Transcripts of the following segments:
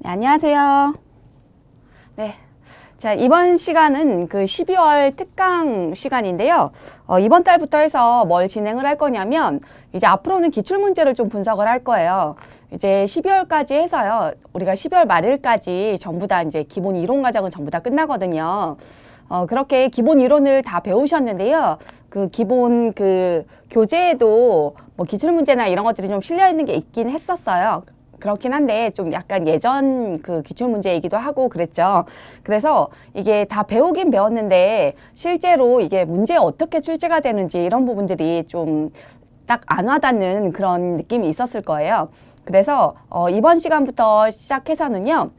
네, 안녕하세요. 네. 자, 이번 시간은 그 12월 특강 시간인데요. 이번 달부터 해서 뭘 진행을 할 거냐면, 이제 앞으로는 기출문제를 좀 분석을 할 거예요. 이제 12월까지 해서요. 우리가 12월 말일까지 전부 다 이제 기본 이론 과정은 전부 다 끝나거든요. 그렇게 기본 이론을 다 배우셨는데요. 그 기본 그 교재에도 뭐 기출문제나 이런 것들이 좀 실려 있는 게 있긴 했었어요. 그렇긴 한데 좀 약간 예전 그 기출문제이기도 하고 그랬죠. 그래서 이게 다 배우긴 배웠는데 실제로 이게 문제에 어떻게 출제가 되는지 이런 부분들이 좀 딱 안 와닿는 그런 느낌이 있었을 거예요. 그래서 이번 시간부터 시작해서는요.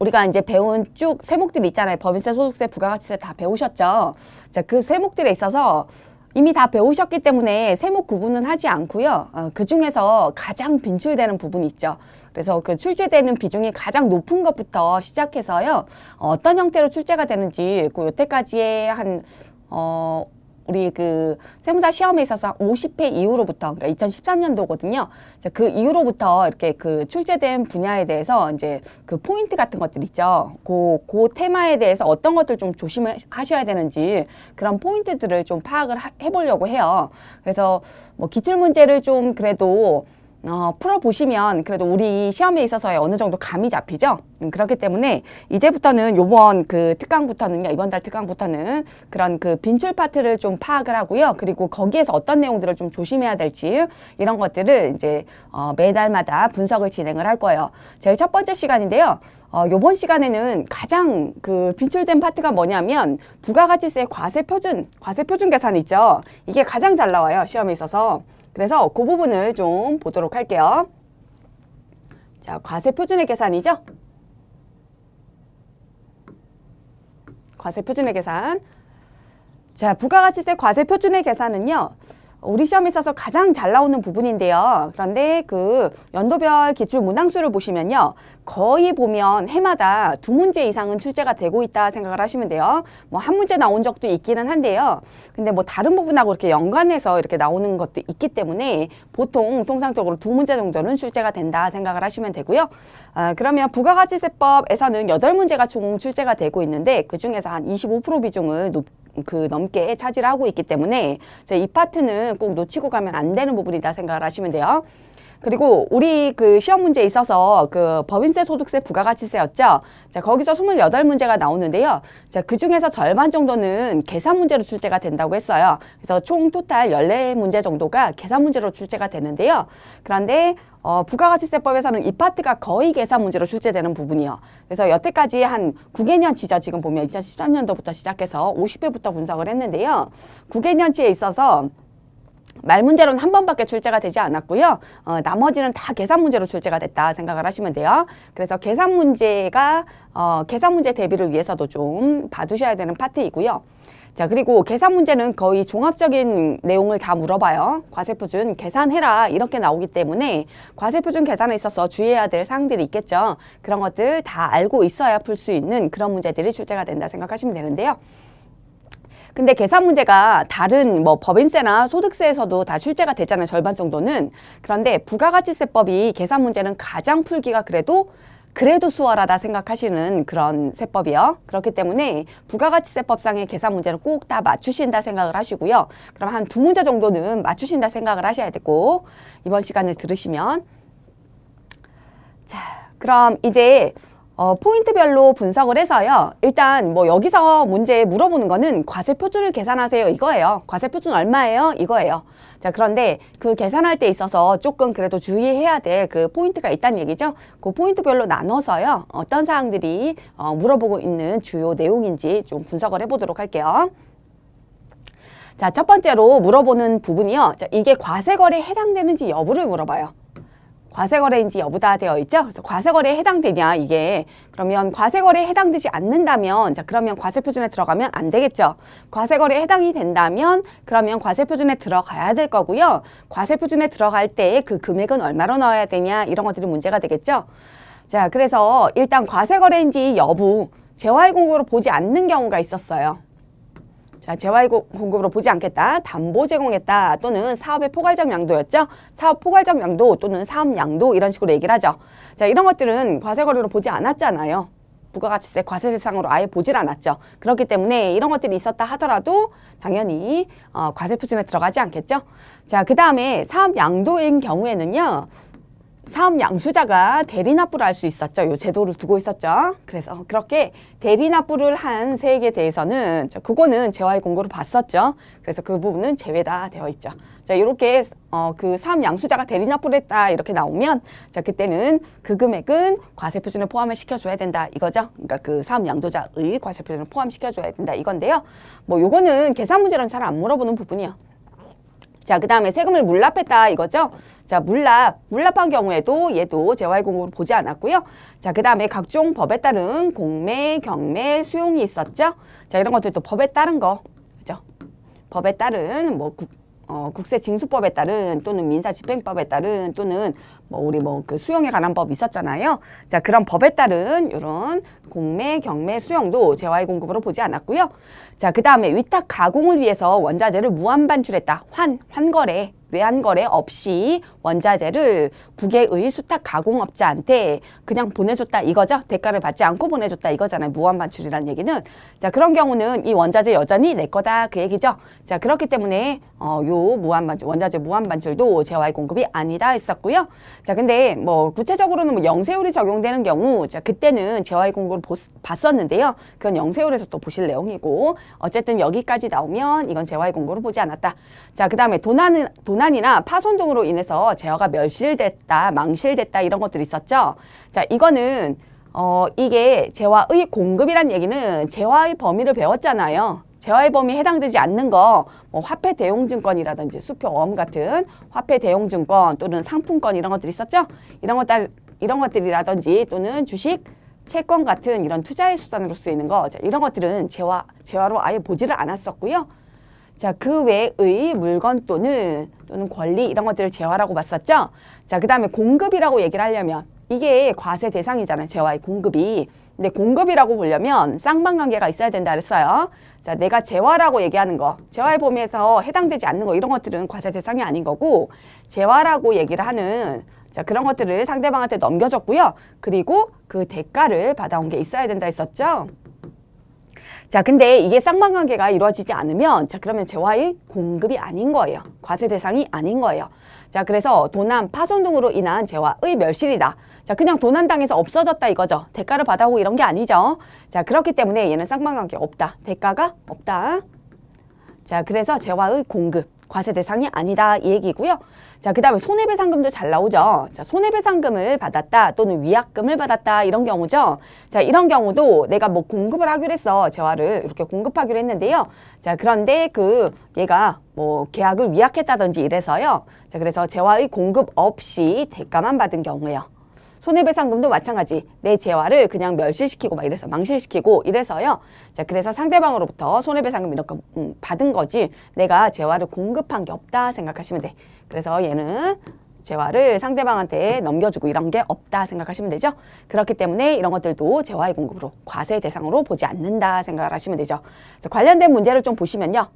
우리가 이제 배운 쭉 세목들이 있잖아요. 법인세, 소득세, 부가가치세 다 배우셨죠. 자, 그 세목들에 있어서 이미 다 배우셨기 때문에 세목 구분은 하지 않고요. 그 중에서 가장 빈출되는 부분이 있죠. 그래서 그 출제되는 비중이 가장 높은 것부터 시작해서요. 어떤 형태로 출제가 되는지 그 여태까지의 한 우리 그 세무사 시험에 있어서 한 50회 이후로부터, 그러니까 2013년도거든요. 그 이후로부터 이렇게 그 출제된 분야에 대해서 이제 그 포인트 같은 것들 있죠. 그 테마에 대해서 어떤 것들 좀 조심하셔야 되는지 그런 포인트들을 좀 파악을 해보려고 해요. 그래서 뭐 기출문제를 좀 그래도 풀어보시면 그래도 우리 시험에 있어서 어느 정도 감이 잡히죠. 그렇기 때문에 이제부터는 요번 그 특강부터는요, 이번 달 특강부터는 그런 그 빈출 파트를 좀 파악을 하고요. 그리고 거기에서 어떤 내용들을 좀 조심해야 될지 이런 것들을 이제 매달마다 분석을 진행을 할 거예요. 제일 첫 번째 시간인데요. 요번 시간에는 가장 그 빈출된 파트가 뭐냐면 부가가치세 과세표준 계산 있죠. 이게 가장 잘 나와요. 시험에 있어서. 그래서 그 부분을 좀 보도록 할게요. 자, 과세표준의 계산이죠. 과세표준의 계산. 자, 부가가치세 과세표준의 계산은요. 우리 시험에 있어서 가장 잘 나오는 부분인데요. 그런데 그 연도별 기출 문항수를 보시면요. 거의 보면 해마다 2문제 이상은 출제가 되고 있다 생각을 하시면 돼요. 뭐 한 문제 나온 적도 있기는 한데요. 근데 뭐 다른 부분하고 이렇게 연관해서 이렇게 나오는 것도 있기 때문에 보통 통상적으로 2문제 정도는 출제가 된다 생각을 하시면 되고요. 그러면 부가가치세법에서는 8문제가 총 출제가 되고 있는데 그중에서 한 25% 비중을 넘게 차지를 하고 있기 때문에 이 파트는 꼭 놓치고 가면 안 되는 부분이다 생각을 하시면 돼요. 그리고 우리 그 시험 문제에 있어서 그 법인세, 소득세, 부가가치세였죠. 자, 거기서 28문제가 나오는데요. 자, 그 중에서 절반 정도는 계산 문제로 출제가 된다고 했어요. 그래서 총 토탈 14문제 정도가 계산 문제로 출제가 되는데요. 그런데 부가가치세법에서는 이 파트가 거의 계산 문제로 출제되는 부분이요. 그래서 여태까지 한 9개년치죠. 지금 보면 2013년도부터 시작해서 50회부터 분석을 했는데요. 9개년치에 있어서 말 문제로는 한 번밖에 출제가 되지 않았고요. 나머지는 다 계산 문제로 출제가 됐다 생각을 하시면 돼요. 그래서 계산 문제가 계산 문제 대비를 위해서도 좀 봐두셔야 되는 파트이고요. 자, 그리고 계산 문제는 거의 종합적인 내용을 다 물어봐요. 과세표준 계산해라 이렇게 나오기 때문에 과세표준 계산에 있어서 주의해야 될 사항들이 있겠죠. 그런 것들 다 알고 있어야 풀 수 있는 그런 문제들이 출제가 된다 생각하시면 되는데요. 근데 계산 문제가 다른 뭐 법인세나 소득세에서도 다 출제가 되잖아요. 절반 정도는. 그런데 부가가치세법이 계산 문제는 가장 풀기가 그래도 수월하다 생각하시는 그런 세법이요. 그렇기 때문에 부가가치세법상의 계산 문제는 꼭 다 맞추신다 생각을 하시고요. 그럼 한 2문제 정도는 맞추신다 생각을 하셔야 되고 이번 시간을 들으시면 자, 그럼 이제 포인트별로 분석을 해서요. 일단 뭐 여기서 문제에 물어보는 거는 과세표준을 계산하세요 이거예요. 과세표준 얼마예요? 이거예요. 자, 그런데 그 계산할 때 있어서 조금 그래도 주의해야 될 그 포인트가 있다는 얘기죠. 그 포인트별로 나눠서요. 어떤 사항들이 물어보고 있는 주요 내용인지 좀 분석을 해보도록 할게요. 자, 첫 번째로 물어보는 부분이요. 자, 이게 과세거래에 해당되는지 여부를 물어봐요. 과세거래인지 여부다 되어 있죠. 그래서 과세거래에 해당되냐 이게. 그러면 과세거래에 해당되지 않는다면 자, 그러면 과세표준에 들어가면 안 되겠죠. 과세거래에 해당이 된다면 그러면 과세표준에 들어가야 될 거고요. 과세표준에 들어갈 때 그 금액은 얼마로 넣어야 되냐 이런 것들이 문제가 되겠죠. 자, 그래서 일단 과세거래인지 여부 재화의 공고로 보지 않는 경우가 있었어요. 자, 재화의 공급으로 보지 않겠다. 담보 제공했다. 또는 사업의 포괄적 양도였죠. 사업 포괄적 양도 또는 사업 양도 이런 식으로 얘기를 하죠. 자, 이런 것들은 과세거리로 보지 않았잖아요. 부가가치세 과세 대상으로 아예 보질 않았죠. 그렇기 때문에 이런 것들이 있었다 하더라도 당연히 과세 표준에 들어가지 않겠죠. 자, 그 다음에 사업 양도인 경우에는요. 사업 양수자가 대리납부를 할 수 있었죠. 요 제도를 두고 있었죠. 그래서 그렇게 대리납부를 한 세액에 대해서는 그거는 재화의 공고로 봤었죠. 그래서 그 부분은 제외다 되어 있죠. 자, 이렇게 그 사업 양수자가 대리납부를 했다 이렇게 나오면 자, 그때는 그 금액은 과세 표준에 포함을 시켜줘야 된다 이거죠. 그러니까 그 사업 양도자의 과세 표준을 포함시켜줘야 된다 이건데요. 뭐 요거는 계산 문제는 잘 안 물어보는 부분이요. 자, 그 다음에 세금을 물납했다 이거죠. 자, 물납한 경우에도 얘도 재화의 공고로 보지 않았고요. 자, 그 다음에 각종 법에 따른 공매, 경매, 수용이 있었죠. 자, 이런 것들도 법에 따른 거, 그죠? 법에 따른 뭐 국세징수법에 따른 또는 민사집행법에 따른 또는 우리 그 수용에 관한 법 있었잖아요. 자, 그런 법에 따른 이런 공매, 경매, 수용도 재화의 공급으로 보지 않았고요. 자, 그 다음에 위탁 가공을 위해서 원자재를 무한 반출했다. 환거래, 외환거래 없이 원자재를 국외의 수탁 가공업자한테 그냥 보내줬다 이거죠. 대가를 받지 않고 보내줬다 이거잖아요. 무한 반출이라는 얘기는. 자, 그런 경우는 이 원자재 여전히 내 거다 그 얘기죠. 자, 그렇기 때문에 요 무한 반출, 원자재 무한 반출도 재화의 공급이 아니다 했었고요. 자, 근데 구체적으로는 영세율이 적용되는 경우, 자, 그때는 재화의 공급을 봤었는데요. 그건 영세율에서 또 보실 내용이고, 어쨌든 여기까지 나오면 이건 재화의 공급을 보지 않았다. 자, 그 다음에 도난이나 파손 등으로 인해서 재화가 멸실됐다, 망실됐다 이런 것들이 있었죠. 자, 이거는 이게 재화의 공급이란 얘기는 재화의 범위를 배웠잖아요. 재화의 범위에 해당되지 않는 거, 화폐 대용증권이라든지 수표어음 같은 화폐 대용증권 또는 상품권 이런 것들이 있었죠. 이런 것들이라든지 또는 주식, 채권 같은 이런 투자의 수단으로 쓰이는 거, 자, 이런 것들은 재화로 아예 보지를 않았었고요. 자, 그 외의 물건 또는 권리 이런 것들을 재화라고 봤었죠. 자, 그 다음에 공급이라고 얘기를 하려면 이게 과세 대상이잖아요. 재화의 공급이. 근데 공급이라고 보려면 쌍방관계가 있어야 된다 그랬어요. 자, 내가 재화라고 얘기하는 거, 재화의 범위에서 해당되지 않는 거 이런 것들은 과세 대상이 아닌 거고 재화라고 얘기를 하는 자, 그런 것들을 상대방한테 넘겨줬고요. 그리고 그 대가를 받아온 게 있어야 된다 했었죠. 자, 근데 이게 쌍방관계가 이루어지지 않으면 자, 그러면 재화의 공급이 아닌 거예요. 과세 대상이 아닌 거예요. 자, 그래서 도난, 파손 등으로 인한 재화의 멸실이다. 자, 그냥 도난당해서 없어졌다 이거죠. 대가를 받아오고 이런 게 아니죠. 자, 그렇기 때문에 얘는 쌍방관계가 없다. 대가가 없다. 자, 그래서 재화의 공급, 과세 대상이 아니다 이 얘기고요. 자, 그 다음에 손해배상금도 잘 나오죠. 자, 손해배상금을 받았다 또는 위약금을 받았다 이런 경우죠. 자, 이런 경우도 내가 공급을 하기로 했어. 재화를 이렇게 공급하기로 했는데요. 자, 그런데 얘가 계약을 위약했다든지 이래서요. 자, 그래서 재화의 공급 없이 대가만 받은 경우예요. 손해배상금도 마찬가지. 내 재화를 그냥 멸실시키고 이래서 망실시키고 이래서요. 자, 그래서 상대방으로부터 손해배상금 이렇게 받은 거지 내가 재화를 공급한 게 없다 생각하시면 돼. 그래서 얘는 재화를 상대방한테 넘겨주고 이런 게 없다 생각하시면 되죠. 그렇기 때문에 이런 것들도 재화의 공급으로 과세 대상으로 보지 않는다 생각을 하시면 되죠. 자, 관련된 문제를 좀 보시면요.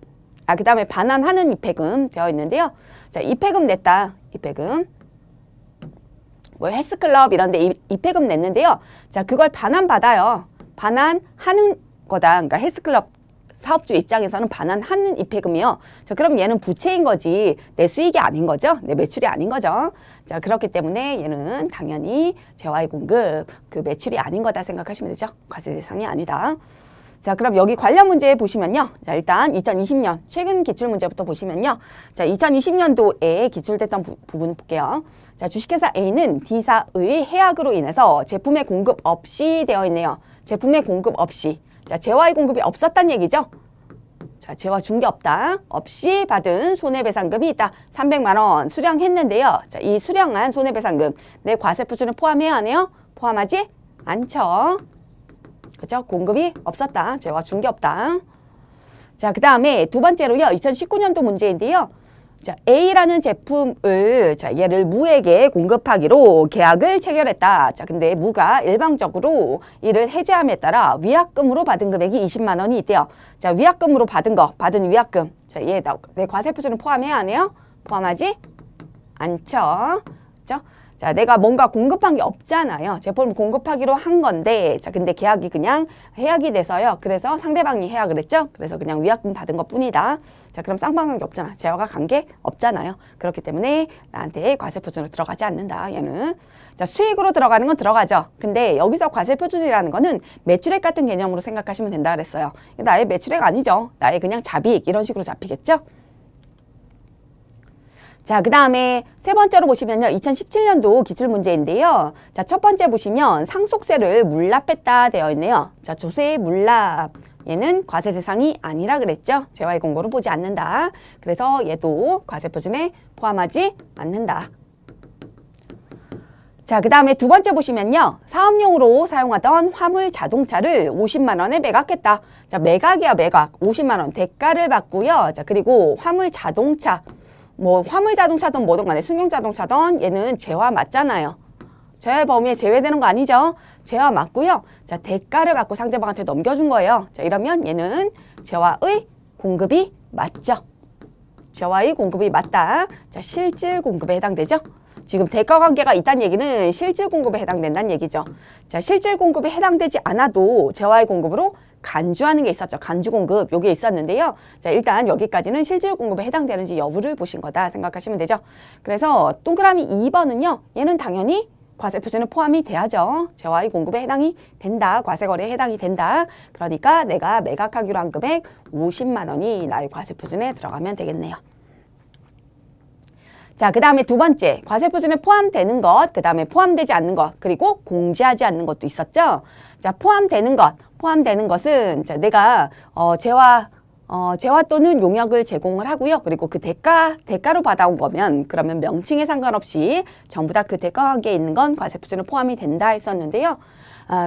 그 다음에 반환하는 입회금 되어 있는데요. 자, 입회금 냈다. 입회금. 헬스클럽 이런 데 입회금 냈는데요. 자, 그걸 반환받아요. 반환하는 거다. 그러니까 헬스클럽 사업주 입장에서는 반환하는 입회금이요. 자, 그럼 얘는 부채인 거지 내 수익이 아닌 거죠. 내 매출이 아닌 거죠. 자, 그렇기 때문에 얘는 당연히 재화의 공급 그 매출이 아닌 거다 생각하시면 되죠. 과세 대상이 아니다. 자, 그럼 여기 관련 문제 보시면요. 자, 일단 2020년 최근 기출 문제부터 보시면요. 자, 2020년도에 기출됐던 부분 볼게요. 자, 주식회사 A는 D사의 해약으로 인해서 제품의 공급 없이 되어 있네요. 제품의 공급 없이. 자, 재화의 공급이 없었단 얘기죠. 자, 재화 준 게 없다. 없이 받은 손해배상금이 있다. 300만 원 수령했는데요. 자, 이 수령한 손해배상금 내 과세 표준에 포함해야 하네요. 포함하지 않죠. 그죠? 공급이 없었다. 재화 준 게 없다. 자, 그 다음에 두 번째로요. 2019년도 문제인데요. 자, A라는 제품을 자, 얘를 무에게 공급하기로 계약을 체결했다. 자, 근데 무가 일방적으로 이를 해지함에 따라 위약금으로 받은 금액이 20만 원이 있대요. 자, 위약금으로 받은 위약금. 자, 얘 내 과세 표준을 포함해야 하네요. 포함하지 않죠. 그죠? 자, 내가 뭔가 공급한 게 없잖아요. 제품을 공급하기로 한 건데, 자, 근데 계약이 그냥 해약이 돼서요. 그래서 상대방이 해약을 했죠. 그래서 그냥 위약금 받은 것 뿐이다. 자, 그럼 쌍방관계 없잖아. 재화가 관계 없잖아요. 그렇기 때문에 나한테 과세 표준으로 들어가지 않는다. 얘는. 자, 수익으로 들어가는 건 들어가죠. 근데 여기서 과세 표준이라는 거는 매출액 같은 개념으로 생각하시면 된다 그랬어요. 나의 매출액 아니죠. 나의 그냥 잡이익 이런 식으로 잡히겠죠. 자, 그 다음에 세 번째로 보시면요. 2017년도 기출문제인데요. 자, 첫 번째 보시면 상속세를 물납했다 되어 있네요. 자, 조세 물납. 얘는 과세 대상이 아니라 그랬죠. 재화의 공고를 보지 않는다. 그래서 얘도 과세 표준에 포함하지 않는다. 자, 그 다음에 두 번째 보시면요. 사업용으로 사용하던 화물 자동차를 50만 원에 매각했다. 자, 매각이야, 매각. 50만 원 대가를 받고요. 자, 그리고 화물 자동차. 뭐 화물 자동차든 뭐든 간에 승용 자동차든 얘는 재화 맞잖아요. 재화 범위에 제외되는 거 아니죠? 재화 맞고요. 자, 대가를 받고 상대방한테 넘겨준 거예요. 자, 이러면 얘는 재화의 공급이 맞죠. 재화의 공급이 맞다. 자, 실질 공급에 해당되죠. 지금 대가 관계가 있다는 얘기는 실질 공급에 해당된다는 얘기죠. 자, 실질 공급에 해당되지 않아도 재화의 공급으로 간주하는 게 있었죠. 간주 공급 요게 있었는데요. 자, 일단 여기까지는 실질 공급에 해당되는지 여부를 보신 거다 생각하시면 되죠. 그래서 동그라미 2번은요. 얘는 당연히 과세 표준에 포함이 돼야죠. 재화의 공급에 해당이 된다. 과세 거래에 해당이 된다. 그러니까 내가 매각하기로 한 금액 50만 원이 나의 과세 표준에 들어가면 되겠네요. 자, 그 다음에 두 번째, 과세 표준에 포함되는 것, 그 다음에 포함되지 않는 것, 그리고 공지하지 않는 것도 있었죠. 자, 포함되는 것은 자, 내가 재화 또는 용역을 제공을 하고요. 그리고 그 대가로 받아온 거면 그러면 명칭에 상관없이 전부 다 그 대가 관계에 있는 건 과세 표준에 포함이 된다 했었는데요.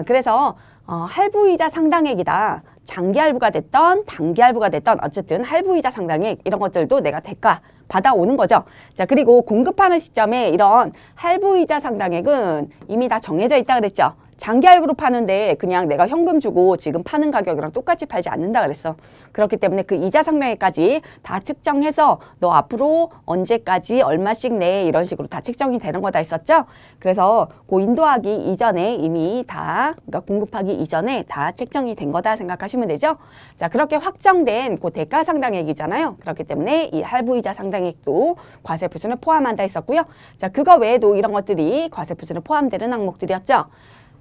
그래서 할부이자 상당액이다. 장기 할부가 됐던 단기 할부가 됐던 어쨌든 할부이자 상당액 이런 것들도 내가 대가 받아오는 거죠. 자, 그리고 공급하는 시점에 이런 할부이자 상당액은 이미 다 정해져 있다 그랬죠. 장기 할부로 파는데 그냥 내가 현금 주고 지금 파는 가격이랑 똑같이 팔지 않는다 그랬어. 그렇기 때문에 그 이자 상당액까지 다 측정해서 너 앞으로 언제까지 얼마씩 내 이런 식으로 다 측정이 되는 거다 했었죠. 그래서 그 인도하기 이전에 이미 다 그러니까 공급하기 이전에 다 측정이 된 거다 생각하시면 되죠. 자, 그렇게 확정된 그 대가 상당액이잖아요. 그렇기 때문에 이 할부이자 상당액도 과세 표준에 포함한다 했었고요. 자, 그거 외에도 이런 것들이 과세 표준에 포함되는 항목들이었죠.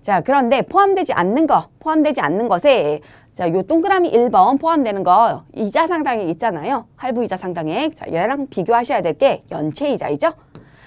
자, 그런데 포함되지 않는 것에 자, 요 동그라미 1번 포함되는 거 이자 상당액 있잖아요. 할부이자 상당액. 자, 얘랑 비교하셔야 될 게 연체이자이죠.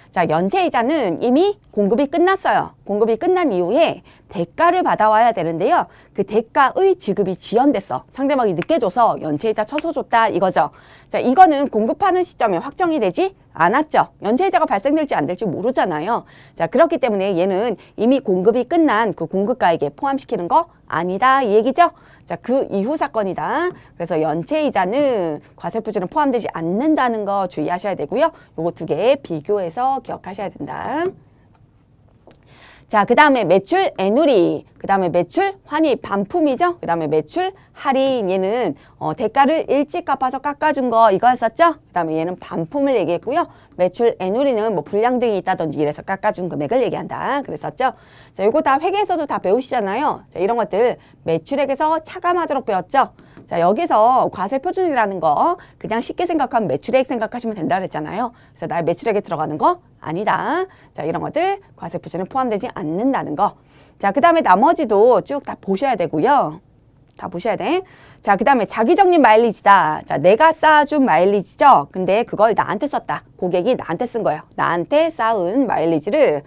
자, 연체이자는 이미 공급이 끝났어요. 공급이 끝난 이후에 대가를 받아와야 되는데요. 그 대가의 지급이 지연됐어. 상대방이 늦게 줘서 연체이자 쳐서 줬다 이거죠. 자, 이거는 공급하는 시점에 확정이 되지 않았죠. 연체이자가 발생될지 안 될지 모르잖아요. 자, 그렇기 때문에 얘는 이미 공급이 끝난 그 공급가액에 포함시키는 거 아니다 이 얘기죠. 자, 그 이후 사건이다. 그래서 연체이자는 과세 표준에 포함되지 않는다는 거 주의하셔야 되고요. 요거 두 개 비교해서 기억하셔야 된다. 자, 그 다음에 매출 애누리, 그 다음에 매출 환입 반품이죠. 그 다음에 매출 할인, 얘는 대가를 일찍 갚아서 깎아준 거 이거였었죠. 그 다음에 얘는 반품을 얘기했고요. 매출 애누리는 뭐 불량등이 있다든지 이래서 깎아준 금액을 얘기한다 그랬었죠. 자, 요거 다 회계에서도 다 배우시잖아요. 자, 이런 것들 매출액에서 차감하도록 배웠죠. 자, 여기서 과세 표준이라는 거 그냥 쉽게 생각하면 매출액 생각하시면 된다 그랬잖아요. 그래서 나의 매출액에 들어가는 거 아니다. 자, 이런 것들 과세 표준에 포함되지 않는다는 거. 자, 그 다음에 나머지도 쭉 다 보셔야 되고요. 다 보셔야 돼. 자, 그 다음에 자기 적립 마일리지다. 자, 내가 쌓아준 마일리지죠. 근데 그걸 나한테 썼다. 고객이 나한테 쓴 거예요. 나한테 쌓은 마일리지를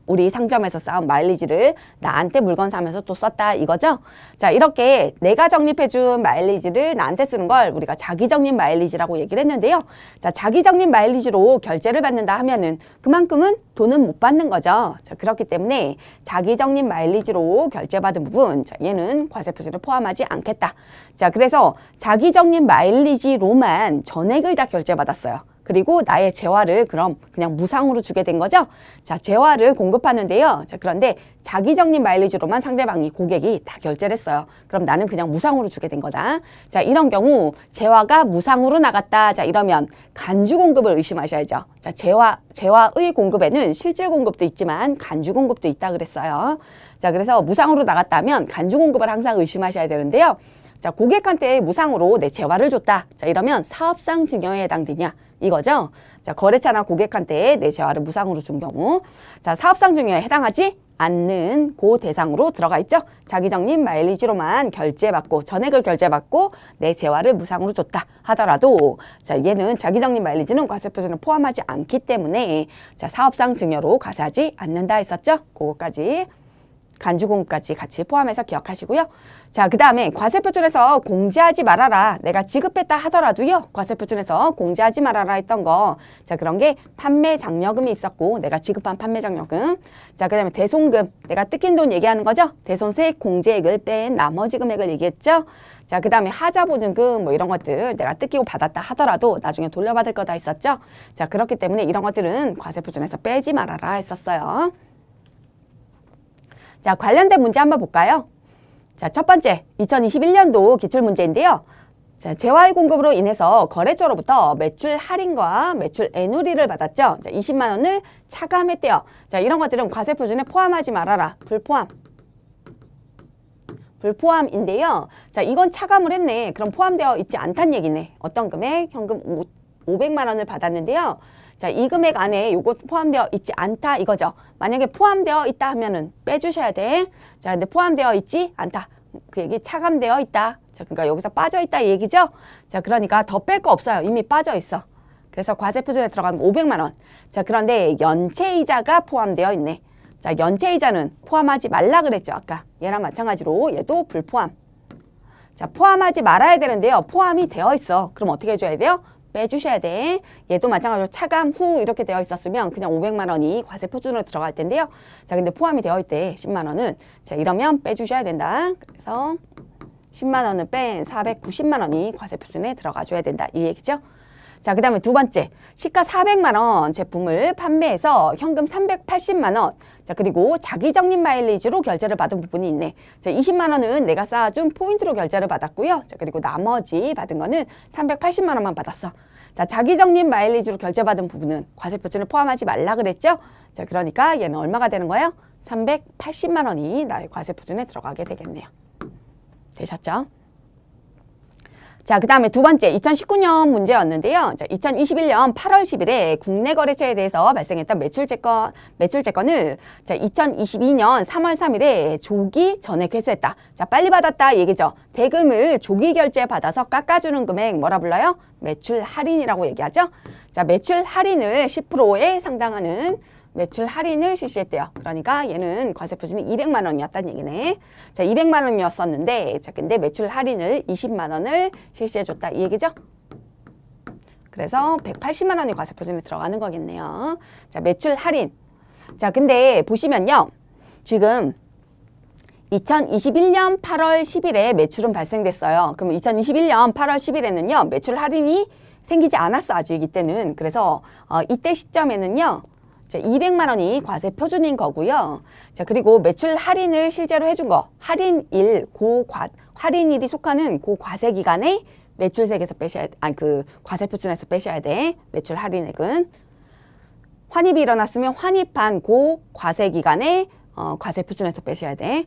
우리 상점에서 쌓은 마일리지를 나한테 물건 사면서 또 썼다 이거죠. 자, 이렇게 내가 적립해준 마일리지를 나한테 쓰는 걸 우리가 자기 적립 마일리지라고 얘기를 했는데요. 자, 자기 적립 마일리지로 결제를 받는다 하면은 그만큼은 돈은 못 받는 거죠. 자, 그렇기 때문에 자기 적립 마일리지로 결제받은 부분, 자, 얘는 과세 표준에 포함하지 않겠다. 자, 그래서 자기 적립 마일리지로만 전액을 다 결제받았어요. 그리고 나의 재화를 그럼 그냥 무상으로 주게 된 거죠. 자, 재화를 공급하는데요. 자, 그런데 자기 적립 마일리지로만 상대방이 고객이 다 결제를 했어요. 그럼 나는 그냥 무상으로 주게 된 거다. 자, 이런 경우 재화가 무상으로 나갔다. 자, 이러면 간주 공급을 의심하셔야죠. 자, 재화의 공급에는 실질 공급도 있지만 간주 공급도 있다 그랬어요. 자, 그래서 무상으로 나갔다면 간주 공급을 항상 의심하셔야 되는데요. 자, 고객한테 무상으로 내 재화를 줬다. 자, 이러면 사업상 증여에 해당되냐? 이거죠. 자, 거래처나 고객한테 내 재화를 무상으로 준 경우. 자, 사업상 증여에 해당하지 않는 그 대상으로 들어가 있죠. 자기 적립 마일리지로만 결제받고 전액을 결제받고 내 재화를 무상으로 줬다 하더라도 자, 얘는 자기 적립 마일리지는 과세 표준을 포함하지 않기 때문에 자, 사업상 증여로 과세하지 않는다 했었죠. 그거까지 간주공급까지 같이 포함해서 기억하시고요. 자, 그 다음에 과세표준에서 공제하지 말아라. 내가 지급했다 하더라도요. 과세표준에서 공제하지 말아라 했던 거. 자, 그런 게 판매 장려금이 있었고 내가 지급한 판매 장려금. 자, 그 다음에 대손금. 내가 뜯긴 돈 얘기하는 거죠. 대손세액 공제액을 뺀 나머지 금액을 얘기했죠. 자, 그 다음에 하자보증금 뭐 이런 것들 내가 뜯기고 받았다 하더라도 나중에 돌려받을 거다 했었죠. 자, 그렇기 때문에 이런 것들은 과세표준에서 빼지 말아라 했었어요. 자, 관련된 문제 한번 볼까요? 자, 첫 번째, 2021년도 기출문제인데요. 자, 재화의 공급으로 인해서 거래처로부터 매출 할인과 매출 애누리를 받았죠. 자, 20만 원을 차감했대요. 자, 이런 것들은 과세표준에 포함하지 말아라. 불포함. 불포함인데요. 자, 이건 차감을 했네. 그럼 포함되어 있지 않다는 얘기네. 어떤 금액? 현금 500만 원을 받았는데요. 자, 이 금액 안에 요거 포함되어 있지 않다 이거죠. 만약에 포함되어 있다 하면은 빼주셔야 돼. 자, 근데 포함되어 있지 않다. 그 얘기 차감되어 있다. 자, 그러니까 여기서 빠져 있다 이 얘기죠. 자, 그러니까 더 뺄 거 없어요. 이미 빠져 있어. 그래서 과세표준에 들어가는 거 500만 원. 자, 그런데 연체이자가 포함되어 있네. 자, 연체이자는 포함하지 말라 그랬죠. 아까 얘랑 마찬가지로 얘도 불포함. 자, 포함하지 말아야 되는데요. 포함이 되어 있어. 그럼 어떻게 해줘야 돼요? 빼주셔야 돼. 얘도 마찬가지로 차감 후 이렇게 되어 있었으면 그냥 500만 원이 과세 표준으로 들어갈 텐데요. 자, 근데 포함이 되어 있대. 10만 원은. 자, 이러면 빼주셔야 된다. 그래서 10만 원을 뺀 490만 원이 과세 표준에 들어가 줘야 된다. 이 얘기죠. 자, 그 다음에 두 번째. 시가 400만 원 제품을 판매해서 현금 380만 원. 자, 그리고 자기 적립 마일리지로 결제를 받은 부분이 있네. 자, 20만 원은 내가 쌓아준 포인트로 결제를 받았고요. 자, 그리고 나머지 받은 거는 380만 원만 받았어. 자, 자기 적립 마일리지로 결제받은 부분은 과세표준을 포함하지 말라 그랬죠? 자, 그러니까 얘는 얼마가 되는 거예요? 380만 원이 나의 과세표준에 들어가게 되겠네요. 되셨죠? 자, 그 다음에 두 번째 2019년 문제였는데요. 자, 2021년 8월 10일에 국내 거래처에 대해서 발생했던 매출채권을 자, 2022년 3월 3일에 조기 전액 회수했다. 자, 빨리 받았다 얘기죠. 대금을 조기 결제 받아서 깎아주는 금액 뭐라 불러요? 매출 할인이라고 얘기하죠. 자, 매출 할인을 10%에 상당하는 매출 할인을 실시했대요. 그러니까 얘는 과세표준이 200만 원이었다는 얘기네. 자, 200만 원이었었는데 자, 근데 매출 할인을 20만 원을 실시해줬다 이 얘기죠. 그래서 180만 원이 과세표준에 들어가는 거겠네요. 자, 매출 할인. 자, 근데 보시면요. 지금 2021년 8월 10일에 매출은 발생됐어요. 그럼 2021년 8월 10일에는요. 매출 할인이 생기지 않았어 아직 이때는. 그래서 이때 시점에는요. 자, 200만 원이 과세 표준인 거고요. 자, 그리고 매출 할인을 실제로 해준 거. 할인일이 속하는 그 과세 기간에 매출세액에서 빼셔야 돼. 아니, 그 과세 표준에서 빼셔야 돼. 매출 할인액은. 환입이 일어났으면 환입한 그 과세 기간에 과세 표준에서 빼셔야 돼.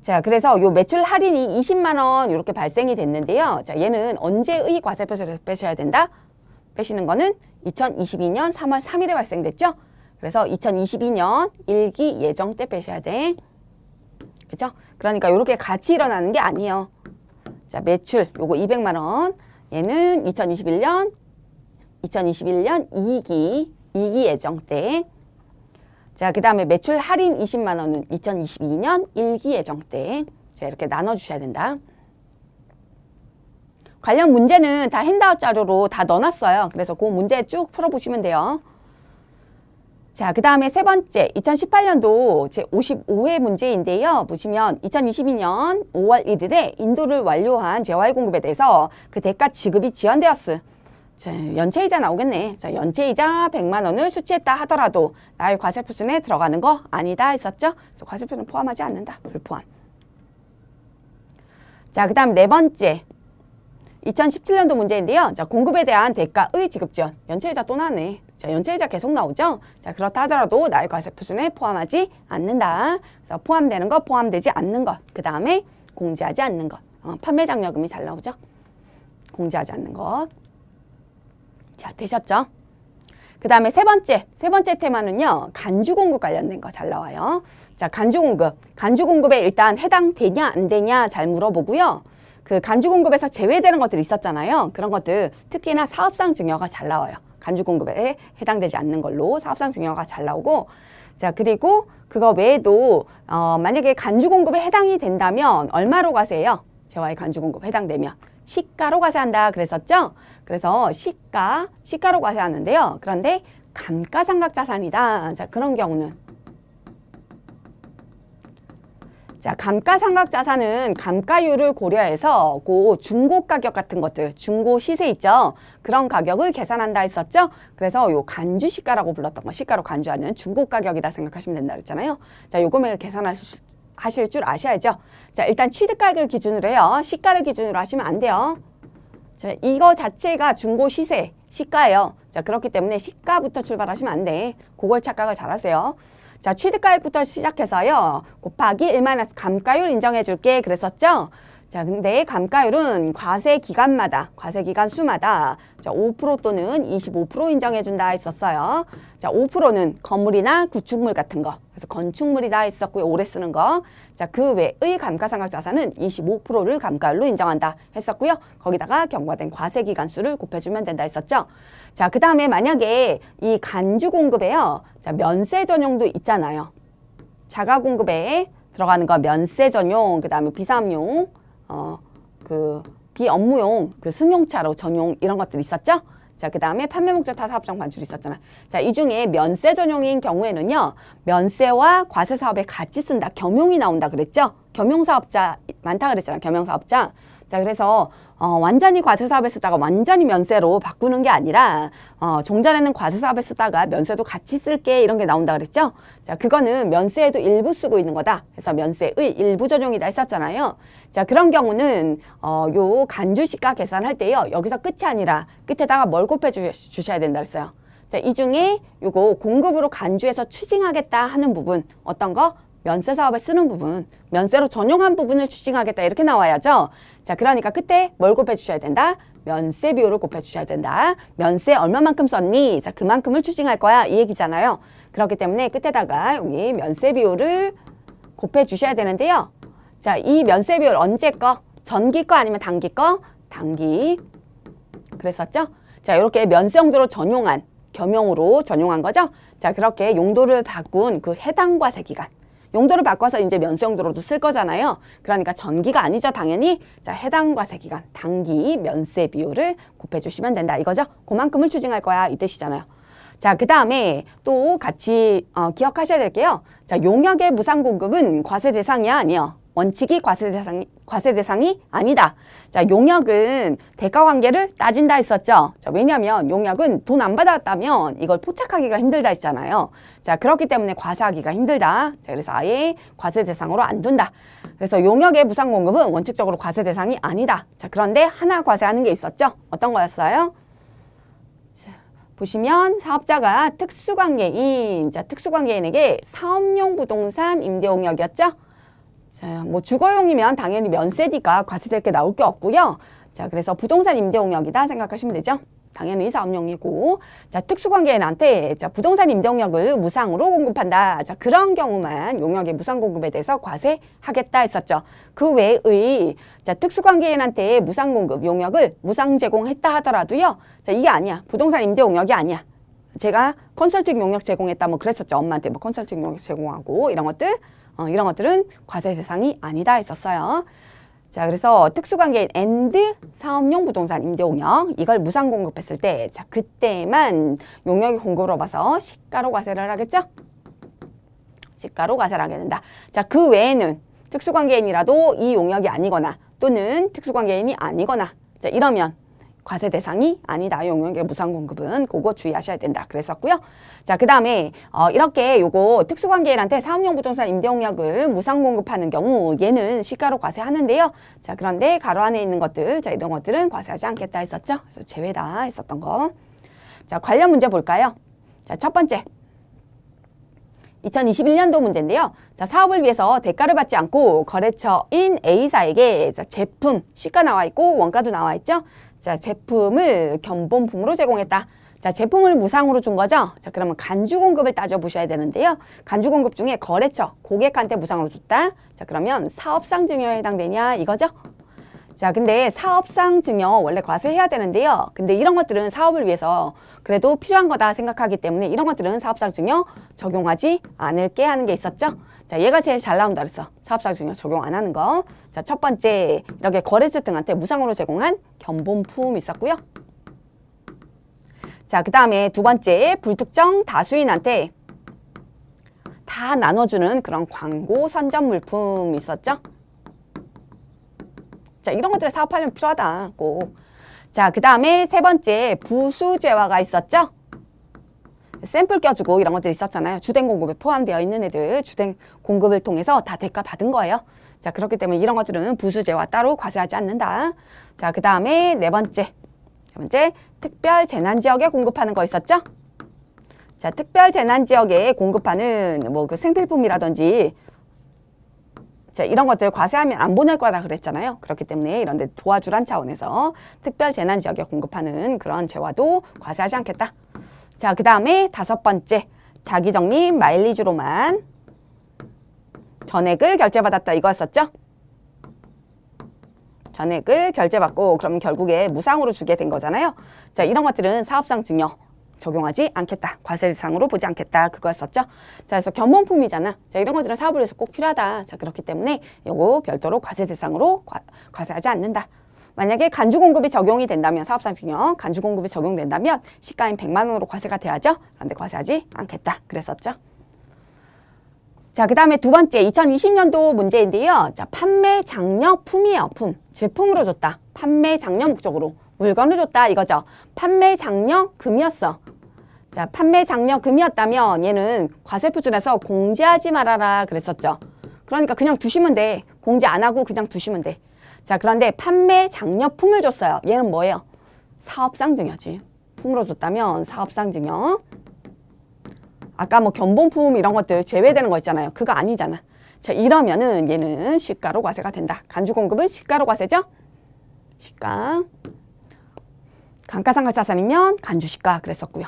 자, 그래서 요 매출 할인이 20만 원 이렇게 발생이 됐는데요. 자, 얘는 언제의 과세 표준에서 빼셔야 된다? 빼시는 거는 2022년 3월 3일에 발생됐죠? 그래서 2022년 1기 예정 때 빼셔야 돼. 그죠? 그러니까 이렇게 같이 일어나는 게 아니에요. 자, 매출 요거 200만 원. 얘는 2021년 2기 예정 때. 자, 그 다음에 매출 할인 20만 원은 2022년 1기 예정 때. 자, 이렇게 나눠주셔야 된다. 관련 문제는 다 핸드아웃 자료로 다 넣어놨어요. 그래서 그 문제 쭉 풀어보시면 돼요. 자, 그 다음에 세 번째 2018년도 제 55회 문제인데요. 보시면 2022년 5월 1일에 인도를 완료한 재화의 공급에 대해서 그 대가 지급이 지연되었어. 자, 연체이자 나오겠네. 자, 연체이자 100만 원을 수취했다 하더라도 나의 과세 표준에 들어가는 거 아니다 했었죠? 그래서 과세 표준 포함하지 않는다. 불포함. 자, 그 다음 네 번째. 2017년도 문제인데요. 자, 공급에 대한 대가의 지급 지연. 연체이자 또 나네. 자, 연체이자 계속 나오죠? 자, 그렇다 하더라도 나의 과세 표준에 포함하지 않는다. 그래서 포함되는 것, 포함되지 않는 것. 그 다음에 공제하지 않는 것. 판매 장려금이 잘 나오죠? 공제하지 않는 것. 자, 되셨죠? 그 다음에 세 번째 테마는요. 간주 공급 관련된 거 잘 나와요. 자, 간주 공급에 일단 해당되냐 안 되냐 잘 물어보고요. 그 간주 공급에서 제외되는 것들이 있었잖아요. 그런 것들 특히나 사업상 증여가 잘 나와요. 간주 공급에 해당되지 않는 걸로 사업상 증여가 잘 나오고, 자, 그리고 그거 외에도 만약에 간주 공급에 해당이 된다면 얼마로 과세해요? 재화의 간주 공급 해당되면 시가로 과세한다 그랬었죠? 그래서 시가로 과세하는데요. 그런데 감가상각자산이다. 자, 그런 경우는 자, 감가상각자산은 감가율을 고려해서 그 중고 가격 같은 것들, 중고 시세 있죠? 그런 가격을 계산한다 했었죠? 그래서 요 간주시가라고 불렀던 거, 시가로 간주하는 중고 가격이다 생각하시면 된다 그랬잖아요. 자, 요금을 계산하실 줄 아셔야죠. 자, 일단 취득가격을 기준으로 해요. 시가를 기준으로 하시면 안 돼요. 자, 이거 자체가 중고 시세, 시가예요. 자, 그렇기 때문에 시가부터 출발하시면 안 돼. 그걸 착각을 잘 하세요. 자, 취득가액부터 시작해서요. 곱하기 1 - 감가율 인정해 줄게 그랬었죠? 자, 근데 감가율은 과세 기간 수마다 자, 5% 또는 25% 인정해 준다 했었어요. 자, 5%는 건물이나 구축물 같은 거. 그래서 건축물이다 했었고요. 오래 쓰는 거. 자, 그 외의 감가상각자산은 25%를 감가율로 인정한다 했었고요. 거기다가 경과된 과세 기간 수를 곱해주면 된다 했었죠. 자, 그 다음에 만약에 이 간주 공급에요. 자, 면세 전용도 있잖아요. 자가 공급에 들어가는 거 면세 전용, 그 다음에 비사업용, 비업무용, 승용차로 전용 이런 것들 있었죠? 자, 그 다음에 판매 목적 타 사업장 반출이 있었잖아. 자, 이 중에 면세 전용인 경우에는요. 면세와 과세 사업에 같이 쓴다. 겸용이 나온다 그랬죠? 겸용사업자 많다 그랬잖아. 겸용사업자. 자, 그래서 완전히 과세 사업에 쓰다가 완전히 면세로 바꾸는 게 아니라 종전에는 과세 사업에 쓰다가 면세도 같이 쓸게 이런 게 나온다 그랬죠? 자, 그거는 면세에도 일부 쓰고 있는 거다. 그래서 면세의 일부 전용이다 했었잖아요. 자, 그런 경우는 요 간주시가 계산할 때요. 여기서 끝이 아니라 끝에다가 뭘 곱해 주셔야 된다 그랬어요. 자, 이 중에 요거 공급으로 간주해서 추징하겠다 하는 부분 어떤 거? 면세 사업에 쓰는 부분, 면세로 전용한 부분을 추징하겠다 이렇게 나와야죠. 자, 그러니까 그때 뭘 곱해 주셔야 된다? 면세 비율을 곱해 주셔야 된다. 면세 얼마만큼 썼니? 자, 그만큼을 추징할 거야 이 얘기잖아요. 그렇기 때문에 끝에다가 여기 면세 비율을 곱해 주셔야 되는데요. 자, 이 면세 비율 언제 거? 전기 거 아니면 단기 거? 단기. 그랬었죠? 자, 이렇게 면세 용도로 전용한, 겸용으로 전용한 거죠? 자, 그렇게 용도를 바꾼 그 해당 과세 기간. 용도를 바꿔서 이제 면세 용도로도 쓸 거잖아요. 그러니까 전기가 아니죠, 당연히. 자, 해당 과세 기간, 단기 면세 비율을 곱해주시면 된다. 이거죠? 그만큼을 추징할 거야. 이 뜻이잖아요. 자, 그 다음에 또 같이 기억하셔야 될게요. 자, 용역의 무상 공급은 과세 대상이야, 아니요? 원칙이 과세 대상이 아니다. 자, 용역은 대가 관계를 따진다 했었죠. 자, 왜냐하면 용역은 돈 안 받았다면 이걸 포착하기가 힘들다 했잖아요. 자, 그렇기 때문에 과세하기가 힘들다. 자, 그래서 아예 과세 대상으로 안 둔다. 그래서 용역의 무상 공급은 원칙적으로 과세 대상이 아니다. 자, 그런데 하나 과세하는 게 있었죠. 어떤 거였어요? 자, 보시면 사업자가 특수관계인, 자, 특수관계인에게 사업용 부동산 임대용역이었죠. 자, 뭐 주거용이면 당연히 면세니까 과세될 게 나올 게 없고요. 자, 그래서 부동산 임대용역이다 생각하시면 되죠. 당연히 사업용이고, 자, 특수관계인한테 자, 부동산 임대용역을 무상으로 공급한다. 자, 그런 경우만 용역의 무상 공급에 대해서 과세하겠다 했었죠. 그 외의 자, 특수관계인한테 무상 공급 용역을 무상 제공했다 하더라도요. 자, 이게 아니야. 부동산 임대용역이 아니야. 제가 컨설팅 용역 제공했다 뭐 그랬었죠. 엄마한테 뭐 컨설팅 용역 제공하고 이런 것들. 이런 것들은 과세 대상이 아니다 했었어요. 자, 그래서 특수관계인 앤드 사업용 부동산 임대용역 이걸 무상 공급했을 때 자, 그때만 용역이 공급으로 봐서 시가로 과세를 하겠죠? 시가로 과세를 하게 된다. 자, 그 외에는 특수관계인이라도 이 용역이 아니거나 또는 특수관계인이 아니거나 자, 이러면 과세 대상이 아니다. 용역의 무상 공급은 그거 주의하셔야 된다. 그랬었고요. 자, 그 다음에 이렇게 요거 특수관계인한테 사업용 부동산 임대용역을 무상 공급하는 경우 얘는 시가로 과세하는데요. 자, 그런데 가로 안에 있는 것들, 자, 이런 것들은 과세하지 않겠다 했었죠. 그래서 제외다 했었던 거. 자, 관련 문제 볼까요? 자, 첫 번째. 2021년도 문제인데요. 자, 사업을 위해서 대가를 받지 않고 거래처인 A사에게 제품, 시가 나와 있고 원가도 나와 있죠. 자, 제품을 견본품으로 제공했다. 자, 제품을 무상으로 준 거죠. 자, 그러면 간주 공급을 따져보셔야 되는데요. 간주 공급 중에 거래처, 고객한테 무상으로 줬다. 자, 그러면 사업상 증여에 해당되냐 이거죠. 자, 근데 사업상 증여 원래 과세해야 되는데요. 근데 이런 것들은 사업을 위해서 그래도 필요한 거다 생각하기 때문에 이런 것들은 사업상 증여 적용하지 않을게 하는 게 있었죠. 자, 얘가 제일 잘 나온다 그랬어. 사업상 증여 적용 안 하는 거. 자, 첫 번째 이렇게 거래처 등한테 무상으로 제공한 견본품 있었고요. 자, 그 다음에 두 번째 불특정 다수인한테 다 나눠주는 그런 광고 선전 물품 있었죠. 자, 이런 것들을 사업하려면 필요하다. 꼭. 자, 그 다음에 세 번째 부수재화가 있었죠. 샘플 껴주고 이런 것들이 있었잖아요. 주된 공급에 포함되어 있는 애들 주된 공급을 통해서 다 대가 받은 거예요. 자, 그렇기 때문에 이런 것들은 부수재화 따로 과세하지 않는다. 자, 그 다음에 네 번째 특별 재난지역에 공급하는 거 있었죠. 자, 특별 재난지역에 공급하는 뭐 그 생필품이라든지 자, 이런 것들 과세하면 안 보낼 거라 그랬잖아요. 그렇기 때문에 이런 데 도와주란 차원에서 특별 재난지역에 공급하는 그런 재화도 과세하지 않겠다. 자, 그 다음에 다섯 번째 자기적립 마일리지로만 전액을 결제받았다 이거였었죠. 전액을 결제받고 그러면 결국에 무상으로 주게 된 거잖아요. 자, 이런 것들은 사업상 증여 적용하지 않겠다. 과세 대상으로 보지 않겠다. 그거였었죠. 자, 그래서 견본품이잖아. 자, 이런 것들은 사업을 위해서 꼭 필요하다. 자, 그렇기 때문에 요거 별도로 과세 대상으로 과세하지 않는다. 만약에 간주 공급이 적용이 된다면 사업상 증여 간주 공급이 적용된다면 시가인 100만 원으로 과세가 돼야죠. 그런데 과세하지 않겠다. 그랬었죠. 자, 그 다음에 두 번째 2020년도 문제인데요. 자, 판매 장려품이에요. 품. 제품으로 줬다. 판매 장려 목적으로. 물건을 줬다 이거죠. 판매 장려금이었어. 자, 판매 장려금이었다면 얘는 과세표준에서 공제하지 말아라 그랬었죠. 그러니까 그냥 두시면 돼. 공제 안 하고 그냥 두시면 돼. 자, 그런데 판매 장려품을 줬어요. 얘는 뭐예요? 사업상 증여지. 품으로 줬다면 사업상 증여. 아까 뭐 견본품 이런 것들 제외되는 거 있잖아요. 그거 아니잖아. 자, 이러면은 얘는 시가로 과세가 된다. 간주 공급은 시가로 과세죠? 시가. 감가상각자산이면 간주시가 그랬었고요.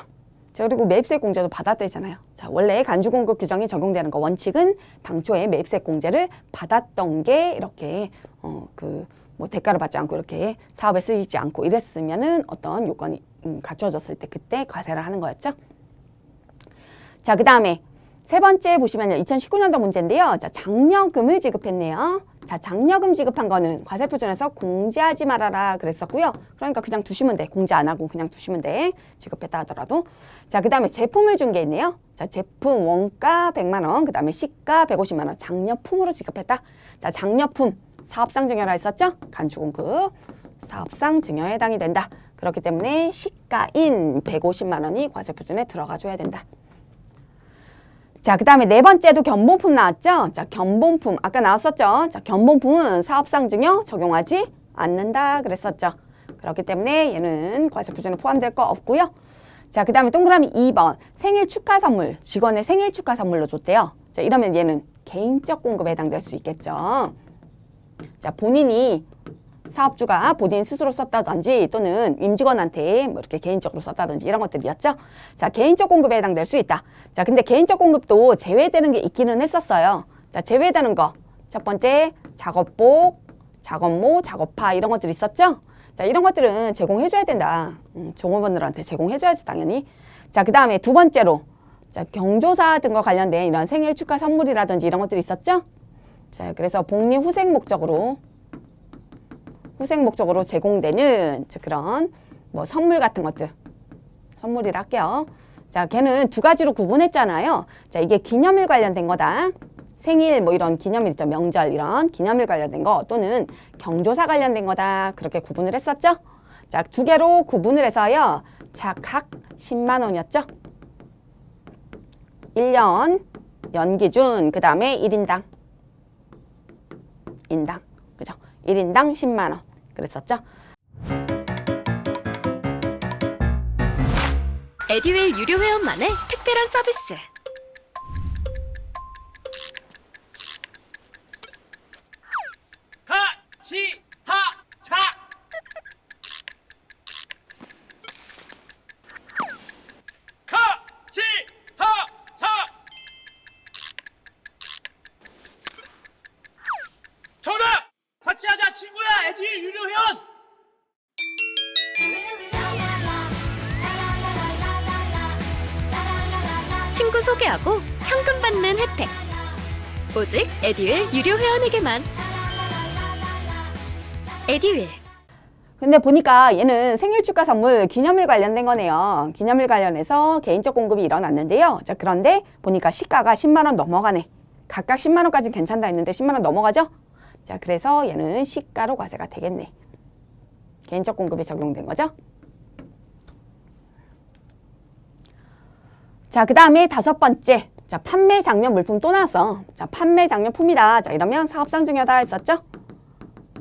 자, 그리고 매입세 공제도 받았대잖아요. 자, 원래 간주 공급 규정이 적용되는 거 원칙은 당초에 매입세 공제를 받았던 게 이렇게 뭐 대가를 받지 않고 이렇게 사업에 쓰이지 않고 이랬으면은 어떤 요건이 갖춰졌을 때 그때 과세를 하는 거였죠. 자, 그 다음에 세 번째 보시면요. 2019년도 문제인데요. 자, 장려금을 지급했네요. 자, 장려금 지급한 거는 과세표준에서 공제하지 말아라 그랬었고요. 그러니까 그냥 두시면 돼. 공제 안 하고 그냥 두시면 돼. 지급했다 하더라도. 자, 그 다음에 제품을 준 게 있네요. 자, 제품 원가 100만 원, 그 다음에 시가 150만 원 장려품으로 지급했다. 자, 장려품 사업상 증여라 했었죠? 간주공급 사업상 증여에 해당이 된다. 그렇기 때문에 시가인 150만 원이 과세표준에 들어가 줘야 된다. 자, 그 다음에 네 번째도 견본품 나왔죠? 자, 견본품 아까 나왔었죠? 자, 견본품은 사업상 증여 적용하지 않는다 그랬었죠. 그렇기 때문에 얘는 과세표준에 포함될 거 없고요. 자, 그 다음에 동그라미 2번 생일 축하 선물, 직원의 생일 축하 선물로 줬대요. 자, 이러면 얘는 개인적 공급에 해당될 수 있겠죠. 자, 본인이 사업주가 본인 스스로 썼다든지 또는 임직원한테 뭐 이렇게 개인적으로 썼다든지 이런 것들이었죠. 자, 개인적 공급에 해당될 수 있다. 자, 근데 개인적 공급도 제외되는 게 있기는 했었어요. 자, 제외되는 거. 첫 번째, 작업복, 작업모, 작업파 이런 것들이 있었죠. 자, 이런 것들은 제공해줘야 된다. 종업원들한테 제공해줘야지 당연히. 자, 그 다음에 두 번째로 자, 경조사 등과 관련된 이런 생일 축하 선물이라든지 이런 것들이 있었죠. 자, 그래서 복리 후생 목적으로 제공되는 그런 뭐 선물 같은 것들 선물이라 할게요. 자, 걔는 두 가지로 구분했잖아요. 자, 이게 기념일 관련된 거다. 생일 뭐 이런 기념일 있죠. 명절 이런 기념일 관련된 거 또는 경조사 관련된 거다. 그렇게 구분을 했었죠. 자, 두 개로 구분을 해서요. 자, 각 10만 원이었죠? 1년 연기준, 그 다음에 1인당. 인당. 그죠? 1인당 10만 원. 그랬었죠? 에듀윌 유료 회원만의 특별한 서비스. 하치하차 하치하차 정답! 같이 하자 친구야 에듀윌 유료 회원! 친구 소개하고 현금 받는 혜택. 오직 에듀윌 유료 회원에게만. 에듀윌. 근데 보니까 얘는 생일 축하 선물 기념일 관련된 거네요. 기념일 관련해서 개인적 공급이 일어났는데요. 자, 그런데 보니까 시가가 10만 원 넘어가네. 각각 10만 원까지는 괜찮다 했는데 10만 원 넘어가죠? 자, 그래서 얘는 시가로 과세가 되겠네. 개인적 공급이 적용된 거죠? 자, 그 다음에 다섯 번째. 자, 판매 장려 물품 또 나왔어. 자, 판매 장려품이다. 자, 이러면 사업상 증여다 했었죠?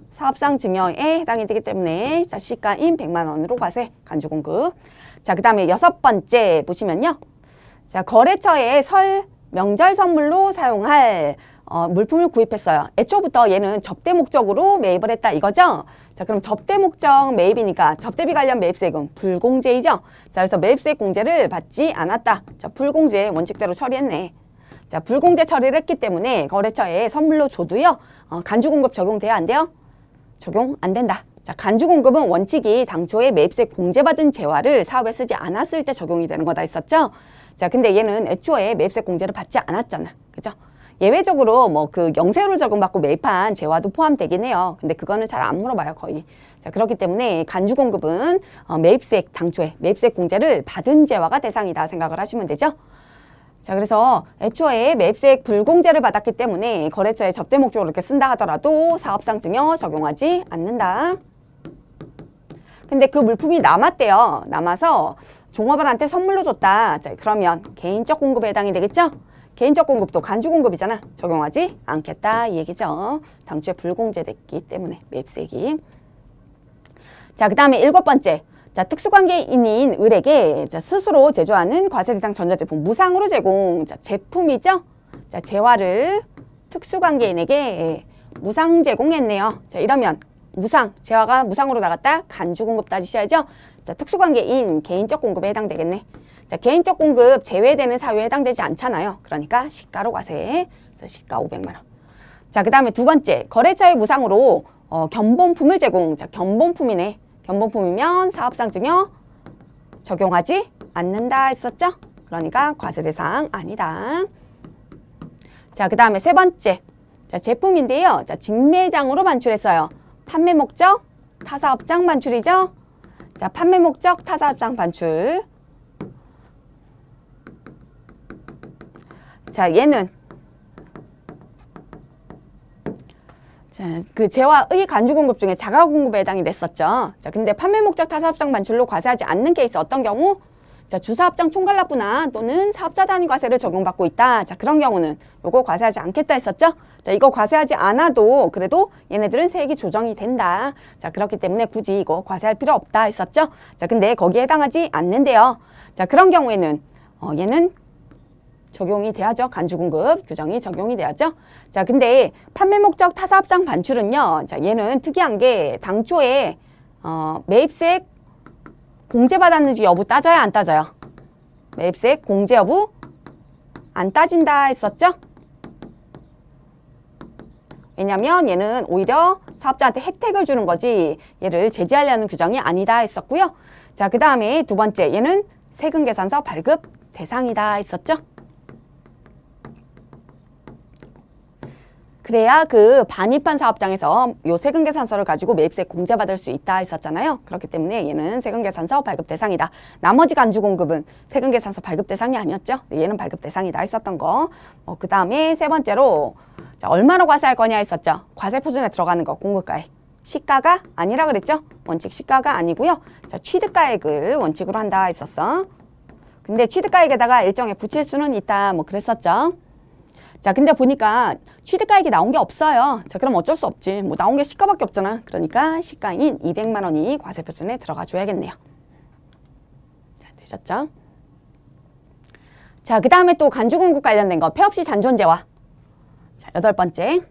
사업상 증여에 해당이 되기 때문에 자, 시가인 100만 원으로 과세, 간주 공급. 자, 그 다음에 여섯 번째 보시면요. 자, 거래처에 설 명절 선물로 사용할 물품을 구입했어요. 애초부터 얘는 접대 목적으로 매입을 했다 이거죠? 자, 그럼 접대 목적 매입이니까 접대비 관련 매입세금 불공제이죠? 자, 그래서 매입세 공제를 받지 않았다. 자, 불공제 원칙대로 처리했네. 자, 불공제 처리를 했기 때문에 거래처에 선물로 줘도요. 간주 공급 적용돼야 안 돼요? 적용 안 된다. 자, 간주 공급은 원칙이 당초에 매입세 공제받은 재화를 사업에 쓰지 않았을 때 적용이 되는 거다 했었죠? 자, 근데 얘는 애초에 매입세 공제를 받지 않았잖아. 그죠? 예외적으로 뭐 그 영세로 적용받고 매입한 재화도 포함되긴 해요. 근데 그거는 잘 안 물어봐요, 거의. 자, 그렇기 때문에 간주 공급은 매입세 당초에 매입세 공제를 받은 재화가 대상이다 생각을 하시면 되죠? 자, 그래서 애초에 매입세 불공제를 받았기 때문에 거래처에 접대 목적으로 이렇게 쓴다 하더라도 사업상 증여 적용하지 않는다. 근데 그 물품이 남았대요. 남아서 종업원한테 선물로 줬다. 자, 그러면 개인적 공급에 해당이 되겠죠? 개인적 공급도 간주 공급이잖아. 적용하지 않겠다 이 얘기죠. 당초에 불공제됐기 때문에 매입세기. 자, 그 다음에 일곱 번째. 자, 특수관계인인 을에게 자, 스스로 제조하는 과세 대상 전자제품 무상으로 제공. 자, 제품이죠. 자, 재화를 특수관계인에게 무상 제공했네요. 자, 이러면 무상, 재화가 무상으로 나갔다. 간주 공급 따지셔야죠. 자, 특수관계인 개인적 공급에 해당되겠네. 자, 개인적 공급 제외되는 사유에 해당되지 않잖아요. 그러니까 시가로 과세. 그래서 시가 500만 원. 자, 그 다음에 두 번째. 거래처의 무상으로 견본품을 제공. 자, 견본품이네. 견본품이면 사업상 증여 적용하지 않는다 했었죠? 그러니까 과세 대상 아니다. 자, 그 다음에 세 번째. 자, 제품인데요. 자, 직매장으로 반출했어요. 판매 목적 타사업장 반출이죠? 자, 판매 목적 타사업장 반출. 자, 얘는 자, 그 재화의 간주 공급 중에 자가 공급에 해당이 됐었죠. 자, 근데 판매 목적 타사업장 반출로 과세하지 않는 케이스 어떤 경우? 자, 주사업장 총괄납부나 또는 사업자 단위 과세를 적용받고 있다. 자, 그런 경우는 요거 과세하지 않겠다 했었죠. 자, 이거 과세하지 않아도 그래도 얘네들은 세액이 조정이 된다. 자, 그렇기 때문에 굳이 이거 과세할 필요 없다 했었죠. 자, 근데 거기에 해당하지 않는데요. 자, 그런 경우에는 얘는 적용이 돼야죠. 간주 공급 규정이 적용이 돼야죠. 자, 근데 판매 목적 타사업장 반출은요. 자, 얘는 특이한 게 당초에 매입세액 공제받았는지 여부 따져야 안 따져요? 매입세액 공제 여부 안 따진다 했었죠? 왜냐면 얘는 오히려 사업자한테 혜택을 주는 거지 얘를 제지하려는 규정이 아니다 했었고요. 자, 그 다음에 두 번째 얘는 세금계산서 발급 대상이다 했었죠? 그래야 그 반입한 사업장에서 요 세금계산서를 가지고 매입세 공제받을 수 있다 했었잖아요. 그렇기 때문에 얘는 세금계산서 발급 대상이다. 나머지 간주공급은 세금계산서 발급 대상이 아니었죠. 얘는 발급 대상이다 했었던 거. 그 다음에 세 번째로 자, 얼마로 과세할 거냐 했었죠. 과세 표준에 들어가는 거 공급가액. 시가가 아니라 그랬죠? 원칙 시가가 아니고요. 자, 취득가액을 원칙으로 한다 했었어. 근데 취득가액에다가 일정에 붙일 수는 있다 뭐 그랬었죠. 자, 근데 보니까 취득가액이 나온 게 없어요. 자, 그럼 어쩔 수 없지. 뭐 나온 게 시가밖에 없잖아. 그러니까 시가인 200만 원이 과세표준에 들어가 줘야겠네요. 자, 되셨죠? 자, 그 다음에 또 간주공급 관련된 거 폐업시 잔존재화. 자, 8번째.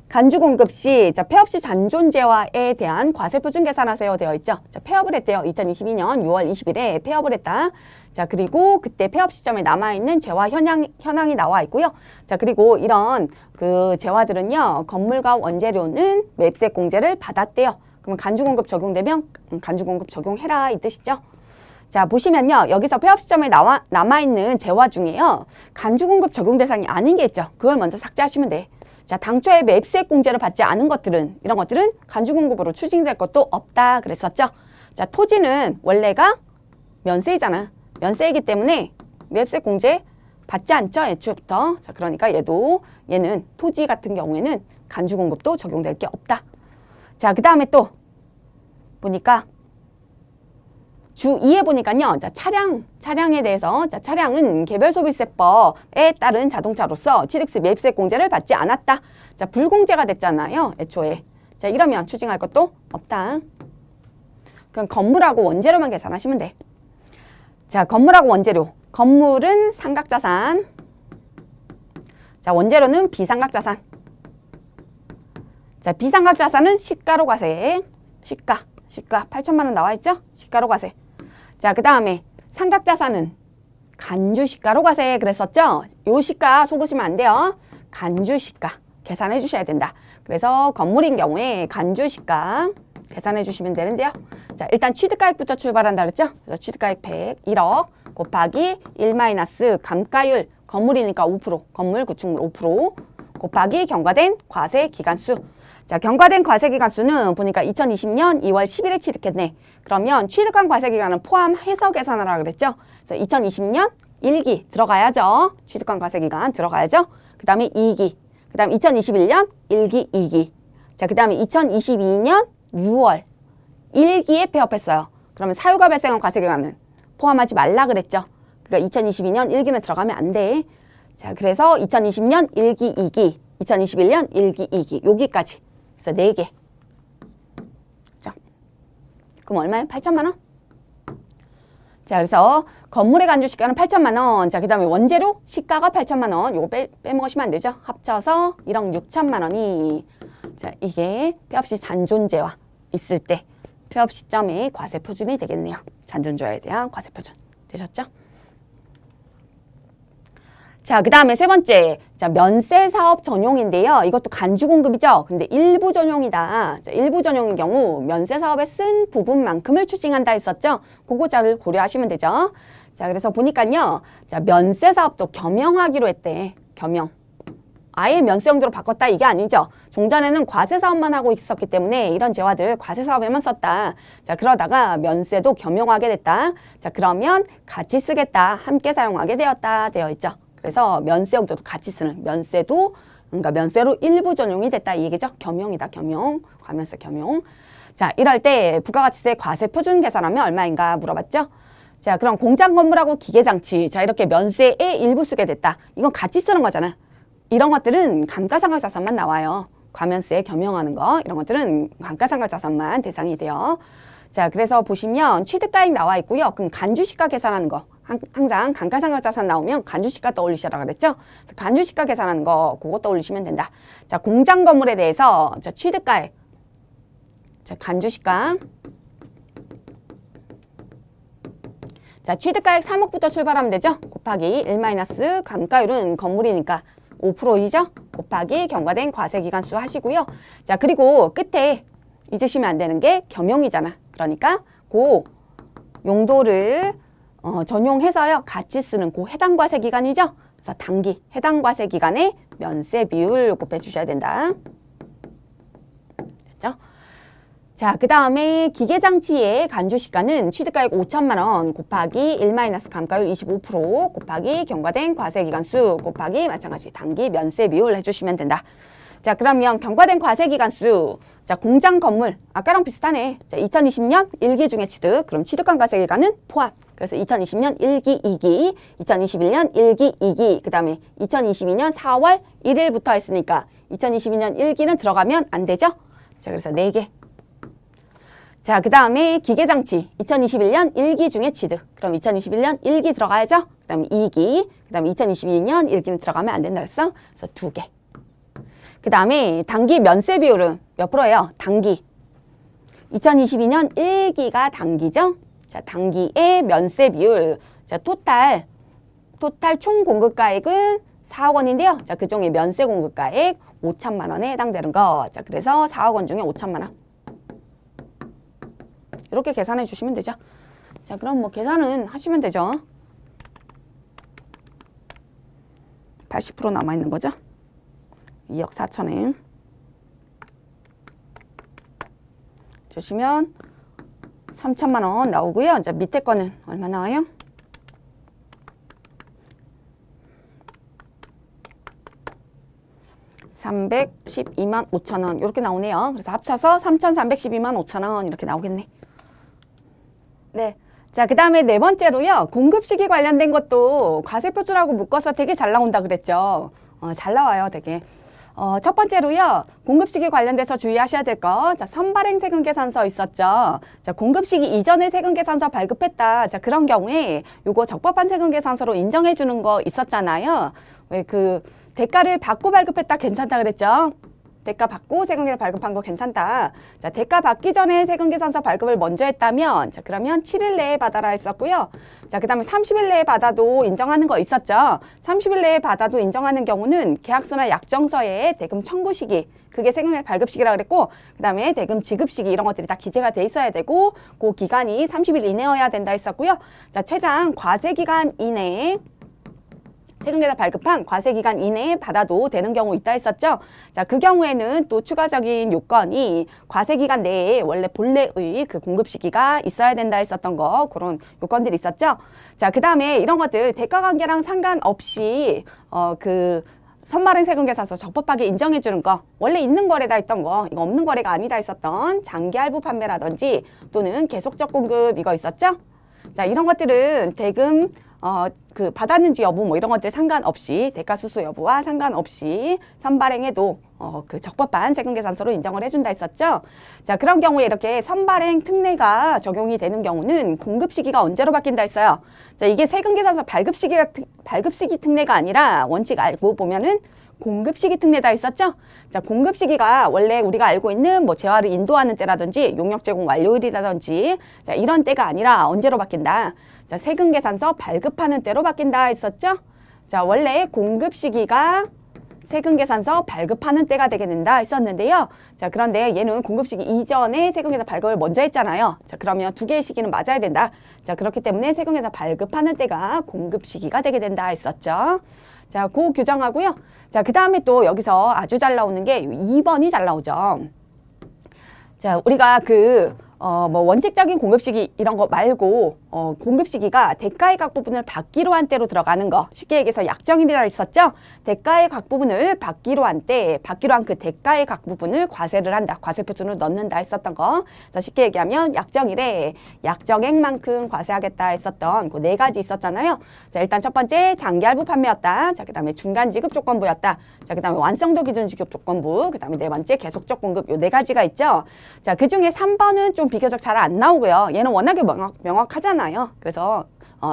간주공급 시 폐업시 잔존재화에 대한 과세표준 계산하세요 되어 있죠. 자, 폐업을 했대요. 2022년 6월 20일에 폐업을 했다. 자, 그리고 그때 폐업 시점에 남아있는 재화 현황이 나와 있고요. 자, 그리고 이런 그 재화들은요, 건물과 원재료는 매입세 공제를 받았대요. 그러면 간주공급 적용되면 간주공급 적용해라 이 뜻이죠. 자, 보시면요, 여기서 폐업 시점에 남아있는 재화 중에요, 간주공급 적용 대상이 아닌 게 있죠. 그걸 먼저 삭제하시면 돼. 자, 당초에 매입세 공제를 받지 않은 것들은, 이런 것들은 간주공급으로 추징될 것도 없다 그랬었죠. 자, 토지는 원래가 면세이잖아. 면세이기 때문에 매입세 공제 받지 않죠, 애초부터. 자, 그러니까 얘는 토지 같은 경우에는 간주공급도 적용될 게 없다. 자, 그 다음에 또 보니까 주 2에 보니까요, 자, 차량에 대해서, 자, 차량은 개별소비세법에 따른 자동차로서 취득세 매입세 공제를 받지 않았다. 자, 불공제가 됐잖아요, 애초에. 자, 이러면 추징할 것도 없다. 그럼 건물하고 원재료만 계산하시면 돼. 자, 건물하고 원재료. 건물은 삼각자산. 자, 원재료는 비삼각자산. 자, 비삼각자산은 시가로 과세. 시가 8천만 원 나와 있죠? 시가로 과세. 자, 그 다음에 삼각자산은 간주시가로 과세 그랬었죠? 요 시가 속으시면 안 돼요. 간주시가 계산해 주셔야 된다. 그래서 건물인 경우에 간주시가 계산해 주시면 되는데요. 자, 일단 취득가액부터 출발한다 그랬죠? 그래서 취득가액 101억 곱하기 1 감가율, 건물이니까 5%, 건물 구축물 5% 곱하기 경과된 과세 기간수. 자, 경과된 과세기간수는 보니까 2020년 2월 10일에 취득했네. 그러면 취득한 과세기간은 포함해서 계산하라 그랬죠. 그래서 2020년 1기 들어가야죠. 취득한 과세기간 들어가야죠. 그 다음에 2기, 그 다음에 2021년 1기, 2기. 자, 그 다음에 2022년 6월 1기에 폐업했어요. 그러면 사유가 발생한 과세기간은 포함하지 말라 그랬죠. 그러니까 2022년 1기는 들어가면 안 돼. 자, 그래서 2020년 1기, 2기, 2021년 1기, 2기 여기까지. 그래서 4개. 자, 그럼 얼마예요? 8천만 원? 자, 그래서 건물의 간주시가는 8천만 원. 자, 그 다음에 원재료 시가가 8천만 원. 요거 빼먹으시면 안 되죠. 합쳐서 1억 6천만 원이. 자, 이게 폐업시 잔존재화 있을 때 폐업 시점의 과세표준이 되겠네요. 잔존재화에 대한 과세표준. 되셨죠? 자, 그 다음에 세 번째. 자, 면세사업 전용인데요. 이것도 간주공급이죠. 근데 일부 전용이다. 자, 일부 전용인 경우 면세사업에 쓴 부분만큼을 추징한다 했었죠. 그거 잘 고려하시면 되죠. 자, 그래서 보니까요. 자, 면세사업도 겸용하기로 했대. 겸용. 아예 면세 용도로 바꿨다 이게 아니죠. 종전에는 과세사업만 하고 있었기 때문에 이런 재화들 과세사업에만 썼다. 자, 그러다가 면세도 겸용하게 됐다. 자, 그러면 같이 쓰겠다. 함께 사용하게 되었다. 되어 있죠. 그래서 면세 용도도 같이 쓰는 면세도, 그러니까 면세로 일부 전용이 됐다 이 얘기죠. 겸용이다. 겸용. 과면세 겸용. 자, 이럴 때 부가가치세 과세 표준 계산하면 얼마인가 물어봤죠. 자, 그럼 공장 건물하고 기계장치. 자, 이렇게 면세에 일부 쓰게 됐다. 이건 같이 쓰는 거잖아. 이런 것들은 감가상각자산만 나와요. 과면세에 겸용하는 거. 이런 것들은 감가상각자산만 대상이 돼요. 자, 그래서 보시면 취득가액 나와 있고요. 그럼 간주시가 계산하는 거. 항상 감가상각자산 나오면 간주시가 떠올리시라 그랬죠? 그래서 간주시가 계산하는 거 그거 떠올리시면 된다. 자, 공장 건물에 대해서 자, 취득가액. 자, 간주시가. 자, 취득가액 3억부터 출발하면 되죠? 곱하기 1 감가율은 건물이니까 5%이죠? 곱하기 경과된 과세기간수 하시고요. 자, 그리고 끝에 잊으시면 안 되는 게 겸용이잖아. 그러니까 그 용도를 전용해서요. 같이 쓰는 그 해당 과세 기간이죠. 그래서 당기, 해당 과세 기간에 면세 비율 곱해 주셔야 된다. 됐죠? 자, 그 다음에 기계장치의 간주시가는 취득가액 5천만 원 곱하기 1 감가율 25% 곱하기 경과된 과세 기간수 곱하기 마찬가지 당기 면세 비율 해주시면 된다. 자, 그러면 경과된 과세기간수. 자, 공장 건물. 아까랑 비슷하네. 자, 2020년 1기 중에 취득. 그럼 취득한 과세기간은 포함. 그래서 2020년 1기, 2기, 2021년 1기, 2기, 그 다음에 2022년 4월 1일부터 했으니까 2022년 1기는 들어가면 안 되죠? 자, 그래서 4개. 자, 그 다음에 기계장치. 2021년 1기 중에 취득. 그럼 2021년 1기 들어가야죠? 그 다음에 2기, 그 다음에 2022년 1기는 들어가면 안 된다 그랬어? 그래서 2개. 그 다음에 단기 면세 비율은 몇 프로예요? 단기. 2022년 1기가 단기죠? 자, 단기의 면세 비율. 자, 토탈 총 공급가액은 4억 원인데요. 자, 그 중에 면세 공급가액 5천만 원에 해당되는 거. 자, 그래서 4억 원 중에 5천만 원. 이렇게 계산해 주시면 되죠. 자, 그럼 뭐 계산은 하시면 되죠. 80% 남아 있는 거죠. 2억 4천에 주시면 3천만 원 나오고요. 자, 밑에 거는 얼마 나와요? (312만 5천 원) 이렇게 나오네요. 그래서 합쳐서 (3,312만 5천 원) 이렇게 나오겠네. 네. 자, 그 다음에 네 번째로요. 공급시기 관련된 것도 과세표준하고 묶어서 되게 잘 나온다 그랬죠. 잘 나와요, 되게. 첫 번째로요. 공급시기 관련돼서 주의하셔야 될 거. 자, 선발행 세금계산서 있었죠. 자, 공급시기 이전에 세금계산서 발급했다. 자, 그런 경우에 요거 적법한 세금계산서로 인정해 주는 거 있었잖아요. 왜 그 대가를 받고 발급했다 괜찮다 그랬죠. 대가 받고 세금계산 발급한 거 괜찮다. 자, 대가 받기 전에 세금계산서 발급을 먼저 했다면, 자, 그러면 7일 내에 받아라 했었고요. 자, 그 다음에 30일 내에 받아도 인정하는 거 있었죠. 30일 내에 받아도 인정하는 경우는 계약서나 약정서에 대금 청구 시기, 그게 세금계산 발급 시기라 그랬고, 그 다음에 대금 지급 시기 이런 것들이 다 기재가 돼 있어야 되고, 그 기간이 30일 이내여야 된다 했었고요. 자, 최장 과세기간 이내에 세금계산 발급한 과세기간 이내에 받아도 되는 경우 있다 했었죠. 자, 그 경우에는 또 추가적인 요건이 과세기간 내에 원래 본래의 그 공급 시기가 있어야 된다 했었던 거, 그런 요건들이 있었죠. 자, 그 다음에 이런 것들 대가관계랑 상관없이 그 선발행 세금계산서 적법하게 인정해 주는 거, 원래 있는 거래다 했던 거, 이거 없는 거래가 아니다 했었던 장기 할부 판매라든지 또는 계속적 공급 이거 있었죠. 자, 이런 것들은 대금 그 받았는지 여부 뭐 이런 것들 상관없이 대가 수수 여부와 상관없이 선발행해도 그 적법한 세금계산서로 인정을 해준다 했었죠. 자, 그런 경우에 이렇게 선발행 특례가 적용이 되는 경우는 공급 시기가 언제로 바뀐다 했어요. 자, 이게 세금계산서 발급 시기 특례가 아니라 원칙 알고 보면은 공급 시기 특례다 있었죠? 자, 공급 시기가 원래 우리가 알고 있는 뭐 재화를 인도하는 때라든지 용역 제공 완료일이라든지 자, 이런 때가 아니라 언제로 바뀐다? 자, 세금계산서 발급하는 때로 바뀐다 했었죠? 자, 원래 공급 시기가 세금계산서 발급하는 때가 되게 된다 했었는데요. 자, 그런데 얘는 공급 시기 이전에 세금계산 발급을 먼저 했잖아요. 자, 그러면 두 개의 시기는 맞아야 된다. 자, 그렇기 때문에 세금계산 발급하는 때가 공급 시기가 되게 된다 했었죠. 자, 그 규정하고요. 자, 그 다음에 또 여기서 아주 잘 나오는 게 2번이 잘 나오죠. 자, 우리가 뭐 원칙적인 공급 시기 이런 거 말고 공급 시기가 대가의 각 부분을 받기로 한 때로 들어가는 거, 쉽게 얘기해서 약정일이라 있었죠. 대가의 각 부분을 받기로 한 때, 받기로 한 그 대가의 각 부분을 과세를 한다, 과세 표준을 넣는다 했었던 거. 그래서 쉽게 얘기하면 약정일에 약정액만큼 과세하겠다 했었던 그 네 가지 있었잖아요. 자, 일단 첫 번째 장기 할부 판매였다. 자, 그다음에 중간 지급 조건부였다. 자, 그다음에 완성도 기준 지급 조건부. 그다음에 네 번째 계속적 공급, 요 네 가지가 있죠. 자, 그 중에 3번은 좀 비교적 잘 안 나오고요. 얘는 워낙에 명확하잖아요. 그래서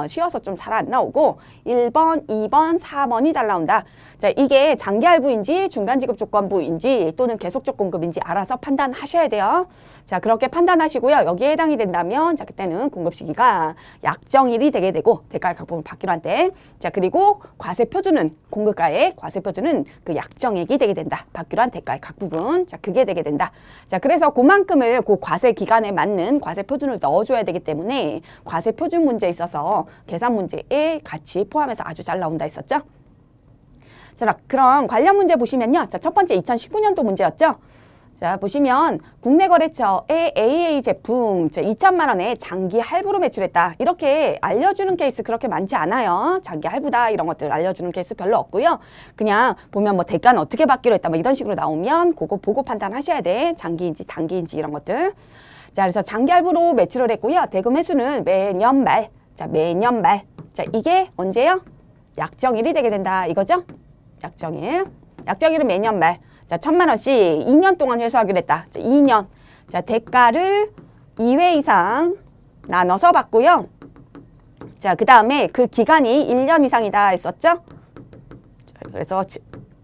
쉬워서 좀 잘 안 나오고 1번, 2번, 4번이 잘 나온다. 자, 이게 장기 할부인지 중간 지급 조건부인지 또는 계속적 공급인지 알아서 판단하셔야 돼요. 자, 그렇게 판단하시고요. 여기에 해당이 된다면 자, 그때는 공급 시기가 약정일이 되게 되고 대가의 각 부분 받기로 한 때. 자, 그리고 과세 표준은 공급가액, 과세 표준은 그 약정액이 되게 된다. 받기로 한 대가의 각 부분. 자, 그게 되게 된다. 자, 그래서 그만큼을 그 과세 기간에 맞는 과세 표준을 넣어줘야 되기 때문에 과세 표준 문제에 있어서 계산 문제에 같이 포함해서 아주 잘 나온다 했었죠. 자, 그럼 관련 문제 보시면요. 자, 첫 번째 2019년도 문제였죠. 자, 보시면 국내 거래처에 AA 제품 2천만 원에 장기 할부로 매출했다. 이렇게 알려주는 케이스 그렇게 많지 않아요. 장기 할부다 이런 것들 알려주는 케이스 별로 없고요. 그냥 보면 뭐 대가는 어떻게 받기로 했다 뭐 이런 식으로 나오면 그거 보고 판단하셔야 돼. 장기인지 단기인지 이런 것들. 자, 그래서 장기 할부로 매출을 했고요. 대금 회수는 매년 말. 자, 매년 말. 자, 이게 언제요? 약정일이 되게 된다. 이거죠? 약정일. 약정일은 매년 말. 자, 1,000만 원씩 2년 동안 회수하기로 했다. 자, 2년. 자, 대가를 2회 이상 나눠서 받고요. 자, 그 다음에 그 기간이 1년 이상이다 했었죠? 자, 그래서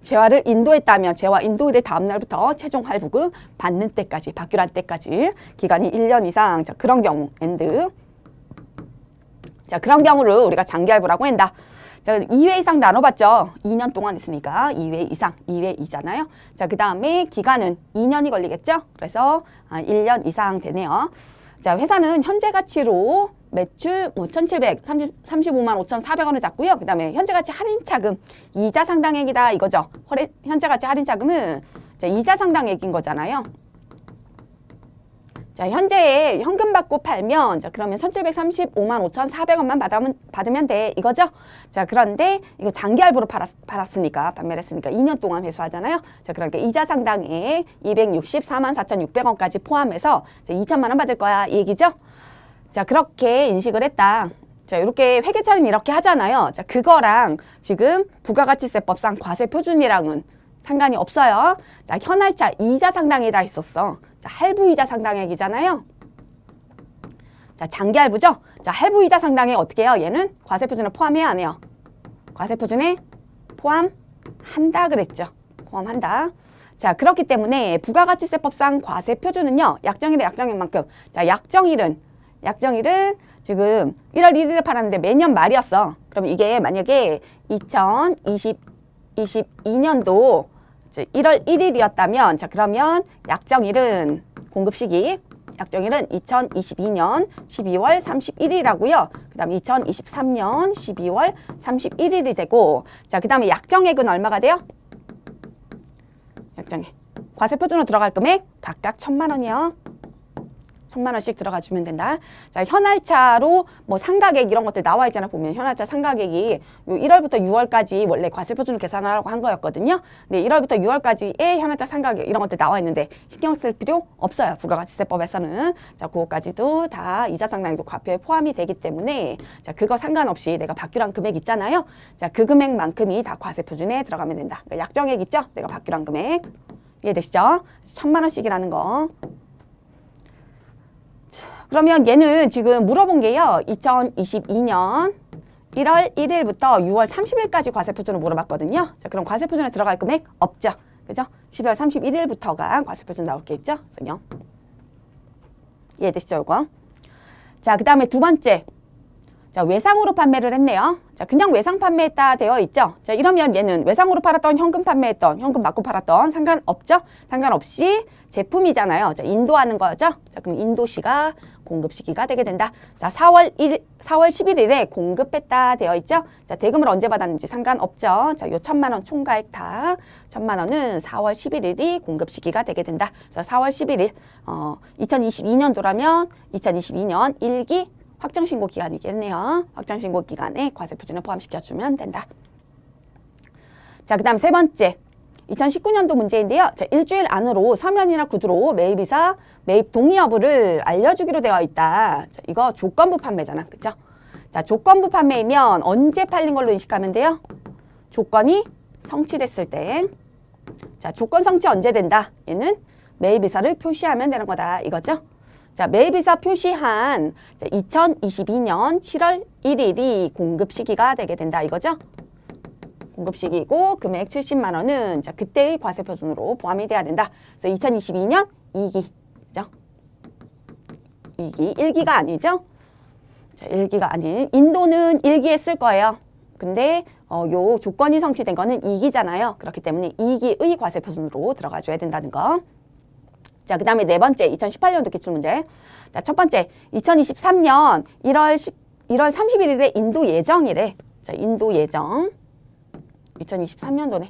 재화를 인도했다면 재화 인도일의 다음 날부터 최종 할부금 받는 때까지, 받기로 한 때까지 기간이 1년 이상. 자, 그런 경우 엔드. 자, 그런 경우를 우리가 장기 할부라고 한다. 자, 2회 이상 나눠봤죠. 2년 동안 했으니까 2회 이상, 2회이잖아요. 자, 그 다음에 기간은 2년이 걸리겠죠. 그래서 1년 이상 되네요. 자, 회사는 현재 가치로 매출 5,735만 5,400원을 잡고요. 그 다음에 현재 가치 할인 차금, 이자 상당액이다 이거죠. 현재 가치 할인 차금은 이자 상당액인 거잖아요. 자, 현재에 현금 받고 팔면, 자, 그러면 1,735만 5,400원만 받으면 돼. 이거죠? 자, 그런데 이거 장기 할부로 팔았으니까, 판매를 했으니까 2년 동안 회수하잖아요. 자, 그러니까 이자 상당액 264만 4,600원까지 포함해서 2천만 원 받을 거야. 이 얘기죠? 자, 그렇게 인식을 했다. 자, 이렇게 회계처리는 이렇게 하잖아요. 자, 그거랑 지금 부가가치세법상 과세 표준이랑은 상관이 없어요. 자, 현할차 이자 상당이다 있었어. 자, 할부이자 상당액이잖아요. 자, 장기 할부죠? 자, 할부이자 상당액 어떻게 해요? 얘는 과세표준에 포함해야 안 해요? 과세표준에 포함한다 그랬죠. 포함한다. 자, 그렇기 때문에 부가가치세법상 과세표준은요. 약정일에 약정일만큼. 자, 약정일은 지금 1월 1일에 팔았는데 매년 말이었어. 그럼 이게 만약에 2022년도 1월 1일이었다면, 자, 그러면 약정일은 공급 시기, 약정일은 2022년 12월 31일이라고요. 그 다음에 2023년 12월 31일이 되고, 자, 그 다음에 약정액은 얼마가 돼요? 약정액. 과세표준으로 들어갈 금액 각각 1,000만 원이요. 1,000만 원씩 들어가 주면 된다. 자, 현할차로 뭐 상가액 이런 것들 나와 있잖아. 보면 현할차 상가액이 1월부터 6월까지 원래 과세표준을 계산하라고 한 거였거든요. 근데 1월부터 6월까지의 현할차 상가액 이런 것들 나와 있는데 신경 쓸 필요 없어요. 부가가치세법에서는. 자, 그거까지도 다 이자 상당액도 과표에 포함이 되기 때문에 자, 그거 상관없이 내가 받기로 한 금액 있잖아요. 자, 그 금액만큼이 다 과세표준에 들어가면 된다. 그러니까 약정액 있죠? 내가 받기로 한 금액. 이해되시죠? 1,000만 원씩이라는 거. 그러면 얘는 지금 물어본 게요. 2022년 1월 1일부터 6월 30일까지 과세표준을 물어봤거든요. 자, 그럼 과세표준에 들어갈 금액 없죠. 그죠? 12월 31일부터가 과세표준 나올 게 있죠. 그래서 0. 이해되시죠, 이거? 자, 그 다음에 두 번째. 자, 외상으로 판매를 했네요. 자, 그냥 외상 판매했다 되어 있죠. 자, 이러면 얘는 외상으로 팔았던, 현금 판매했던, 현금 받고 팔았던 상관없죠? 상관없이 제품이잖아요. 자, 인도하는 거죠. 자, 그럼 인도시가 공급 시기가 되게 된다. 자, 4월 11일에 공급했다 되어 있죠. 자, 대금을 언제 받았는지 상관없죠. 자, 요 1,000만 원 총가액 다 1,000만 원은 4월 11일이 공급 시기가 되게 된다. 자, 4월 11일 2022년도라면 2022년 1기 확정신고 기간이겠네요. 확정신고 기간에 과세표준을 포함시켜주면 된다. 자, 그 다음 세 번째. 2019년도 문제인데요. 자, 일주일 안으로 서면이나 구두로 매입이사 매입 동의 여부를 알려주기로 되어 있다. 자, 이거 조건부 판매잖아. 그쵸? 자, 조건부 판매이면 언제 팔린 걸로 인식하면 돼요? 조건이 성취됐을 때. 자, 조건 성취 언제 된다? 얘는 매입이사를 표시하면 되는 거다. 이거죠? 자, 매입이사 표시한 2022년 7월 1일이 공급 시기가 되게 된다. 이거죠? 공급 시기고 금액 70만 원은 자, 그때의 과세표준으로 포함이 돼야 된다. 그래서 2022년 2기. 그죠? 2기, 1기가 아니죠? 자, 1기가 아닌 인도는 1기에 쓸 거예요. 근데 요 조건이 성취된 거는 2기잖아요. 그렇기 때문에 2기의 과세표준으로 들어가 줘야 된다는 거. 자, 그 다음에 네 번째 2018년도 기출문제. 자, 첫 번째 2023년 1월 31일에 인도 예정이래. 자, 인도 예정 2023년도네.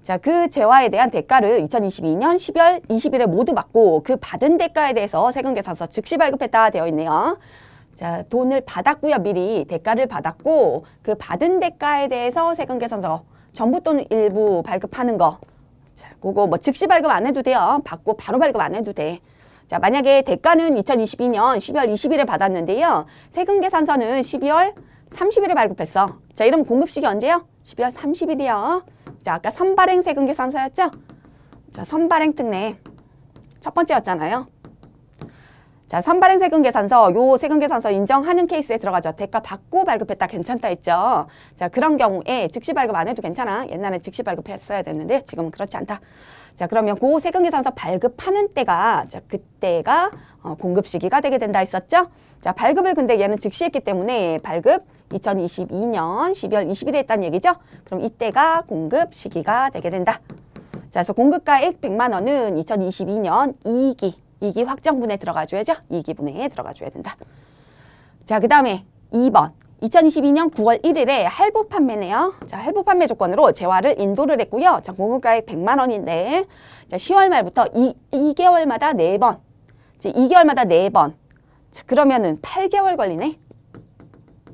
자, 그 재화에 대한 대가를 2022년 12월 20일에 모두 받고 그 받은 대가에 대해서 세금계산서 즉시 발급했다 되어 있네요. 자, 돈을 받았고요. 미리 대가를 받았고 그 받은 대가에 대해서 세금계산서 전부 또는 일부 발급하는 거. 자, 그거 뭐 즉시 발급 안 해도 돼요. 받고 바로 발급 안 해도 돼. 자, 만약에 대가는 2022년 12월 20일에 받았는데요. 세금계산서는 12월 30일에 발급했어. 자, 이러면 공급식이 언제요? 12월 30일이요. 자, 아까 선발행 세금계산서였죠? 자, 선발행 특례 첫 번째였잖아요. 자, 선발행 세금계산서, 요 세금계산서 인정하는 케이스에 들어가죠. 대가 받고 발급했다 괜찮다 했죠. 자, 그런 경우에 즉시 발급 안 해도 괜찮아. 옛날에 즉시 발급했어야 됐는데 지금은 그렇지 않다. 자, 그러면 그 세금계산서 발급하는 때가, 자, 그때가 공급 시기가 되게 된다 했었죠. 자, 발급을 근데 얘는 즉시 했기 때문에 발급 2022년 12월 20일에 했다는 얘기죠. 그럼 이때가 공급 시기가 되게 된다. 자, 그래서 공급가액 100만 원은 2022년 2기 확정분에 들어가줘야죠. 2기분에 들어가줘야 된다. 자, 그 다음에 2번. 2022년 9월 1일에 할부 판매네요. 자, 할부 판매 조건으로 재화를 인도를 했고요. 자, 공급가액 100만 원인데, 자, 10월 말부터 2개월마다 4번. 자, 2개월마다 4번. 자, 그러면은 8개월 걸리네.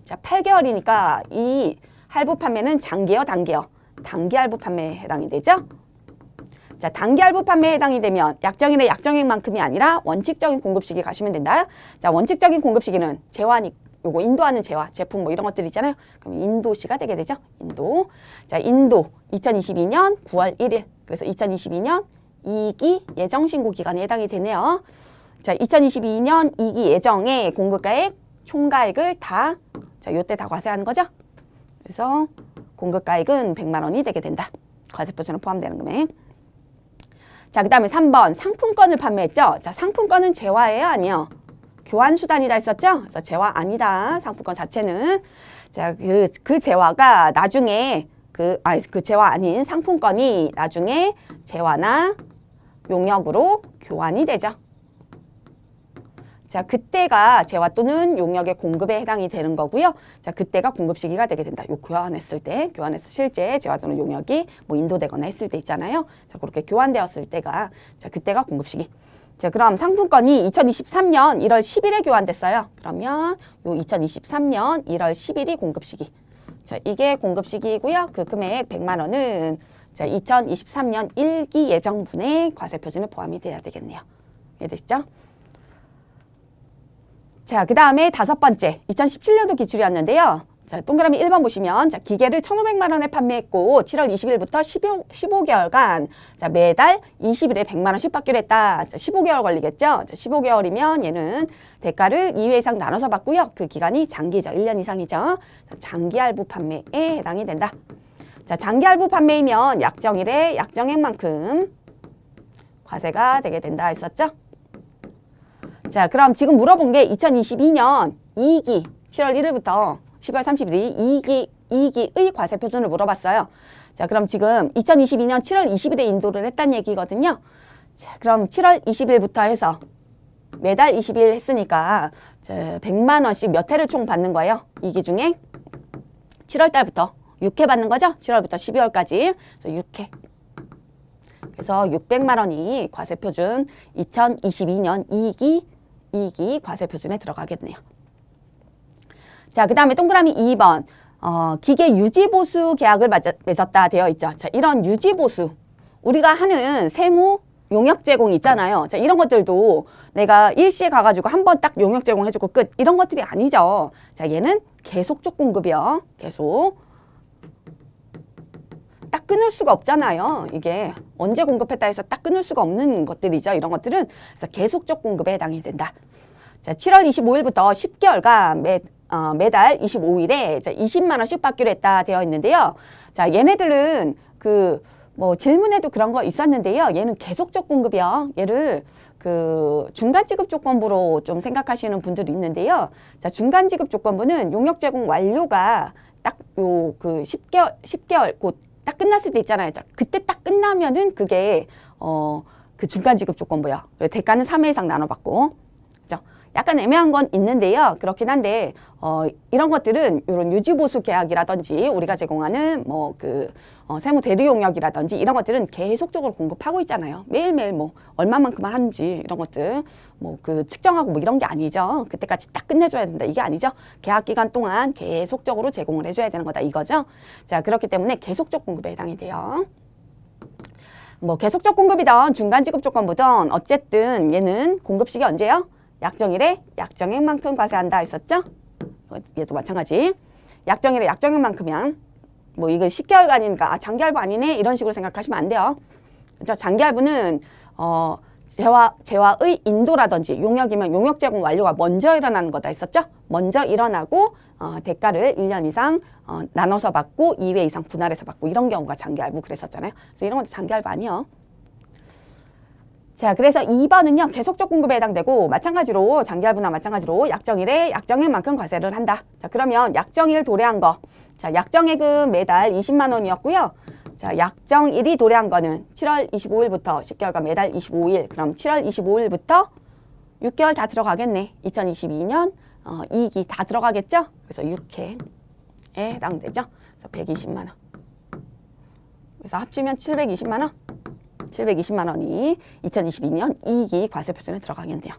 자, 8개월이니까 이 할부 판매는 장기요, 단기요? 단기 할부 판매에 해당이 되죠. 자, 단기 할부 판매에 해당이 되면 약정일의 약정액만큼이 아니라 원칙적인 공급 시기 가시면 된다. 자, 원칙적인 공급 시기는 재화니 요거 인도하는 재화, 제품 뭐 이런 것들 있잖아요. 그럼 인도시가 되게 되죠. 인도. 자, 인도 2022년 9월 1일. 그래서 2022년 2기 예정 신고 기간에 해당이 되네요. 자, 2022년 2기 예정의 공급가액 총가액을 다, 자, 요때 다 과세하는 거죠. 그래서 공급가액은 100만 원이 되게 된다. 과세표준에 포함되는 금액. 자, 그 다음에 3번 상품권을 판매했죠. 자, 상품권은 재화예요, 아니요? 교환수단이다 했었죠? 그래서 재화 아니다. 상품권 자체는. 자, 그 재화가 나중에 그 재화 아닌 상품권이 나중에 재화나 용역으로 교환이 되죠. 자, 그때가 재화 또는 용역의 공급에 해당이 되는 거고요. 자, 그때가 공급 시기가 되게 된다. 요 교환했을 때, 교환해서 실제 재화 또는 용역이 뭐 인도되거나 했을 때 있잖아요. 자, 그렇게 교환되었을 때가, 자, 그때가 공급 시기. 자, 그럼 상품권이 2023년 1월 10일에 교환됐어요. 그러면 요 2023년 1월 10일이 공급 시기. 자, 이게 공급 시기이고요. 그 금액 100만 원은 자, 2023년 1기 예정분의 과세 표준에 포함이 돼야 되겠네요. 이해되시죠? 자, 그 다음에 5번째, 2017년도 기출이었는데요. 자, 동그라미 1번 보시면, 자, 기계를 1,500만 원에 판매했고, 7월 20일부터 15개월간, 자, 매달 20일에 100만 원씩 받기로 했다. 자, 15개월 걸리겠죠? 자, 15개월이면 얘는 대가를 2회 이상 나눠서 받고요. 그 기간이 장기죠. 1년 이상이죠. 자, 장기 할부 판매에 해당이 된다. 자, 장기 할부 판매이면 약정일에 약정액만큼 과세가 되게 된다 했었죠? 자, 그럼 지금 물어본 게 2022년 2기 7월 1일부터 12월 30일이 2기의 과세 표준을 물어봤어요. 자, 그럼 지금 2022년 7월 20일에 인도를 했다는 얘기거든요. 자, 그럼 7월 20일부터 해서 매달 20일 했으니까 100만 원씩 몇 회를 총 받는 거예요. 2기 중에 7월 달부터 6회 받는 거죠. 7월부터 12월까지. 그래서 6회. 그래서 600만 원이 과세 표준 2022년 2기 과세 표준에 들어가겠네요. 자, 그 다음에 동그라미 2번. 기계 유지보수 계약을 맺었다 되어 있죠. 자, 이런 유지보수. 우리가 하는 세무 용역 제공 있잖아요. 자, 이런 것들도 내가 일시에 가가지고 한번 딱 용역 제공해주고 끝. 이런 것들이 아니죠. 자, 얘는 계속적 공급이요. 계속. 딱 끊을 수가 없잖아요. 이게 언제 공급했다 해서 딱 끊을 수가 없는 것들이죠. 이런 것들은 그래서 계속적 공급에 해당이 된다. 자, 7월 25일부터 10개월간 매달 25일에 20만 원씩 받기로 했다 되어 있는데요. 자, 얘네들은 그 뭐 질문에도 그런 거 있었는데요. 얘는 계속적 공급이요. 얘를 그 중간 지급 조건부로 좀 생각하시는 분들이 있는데요. 자, 중간 지급 조건부는 용역 제공 완료가 딱 요 그 10개월 곧 딱 끝났을 때 있잖아요. 자, 그때 딱 끝나면은 그게 그 중간 지급 조건부요. 대가는 3회 이상 나눠 받고. 그죠? 약간 애매한 건 있는데요. 그렇긴 한데 이런 것들은 이런 유지보수 계약이라든지 우리가 제공하는 세무 대리 용역이라든지 이런 것들은 계속적으로 공급하고 있잖아요. 매일매일 뭐 얼마만큼만 하는지 이런 것들 측정하고 뭐 이런 게 아니죠. 그때까지 딱 끝내줘야 된다 이게 아니죠. 계약 기간 동안 계속적으로 제공을 해줘야 되는 거다 이거죠. 자, 그렇기 때문에 계속적 공급에 해당이 돼요. 뭐 계속적 공급이든 중간 지급 조건부든 어쨌든 얘는 공급식이 언제요? 약정일에 약정액만큼 과세한다 했었죠? 얘도 마찬가지. 약정일에 약정액만큼이면 뭐 이거 10개월간이니까 장기할부 아니네 이런 식으로 생각하시면 안 돼요. 그렇죠? 장기할부는 재화의 인도라든지 용역이면 용역 제공 완료가 먼저 일어나는 거다 했었죠? 먼저 일어나고 대가를 1년 이상 나눠서 받고 2회 이상 분할해서 받고 이런 경우가 장기할부 그랬었잖아요. 그래서 이런 것도 장기할부 아니에요. 자, 그래서 2번은요. 계속적 공급에 해당되고 마찬가지로 장기할부나 마찬가지로 약정일에 약정액만큼 과세를 한다. 자, 그러면 약정일 도래한 거. 자, 약정액은 매달 20만 원이었고요. 자, 약정일이 도래한 거는 7월 25일부터 10개월간 매달 25일. 그럼 7월 25일부터 6개월 다 들어가겠네. 2022년 이익이 다 들어가겠죠? 그래서 6회에 해당되죠. 그래서 120만 원. 그래서 합치면 720만 원. 720만 원이 2022년 이익이 과세 표준에 들어가겠네요.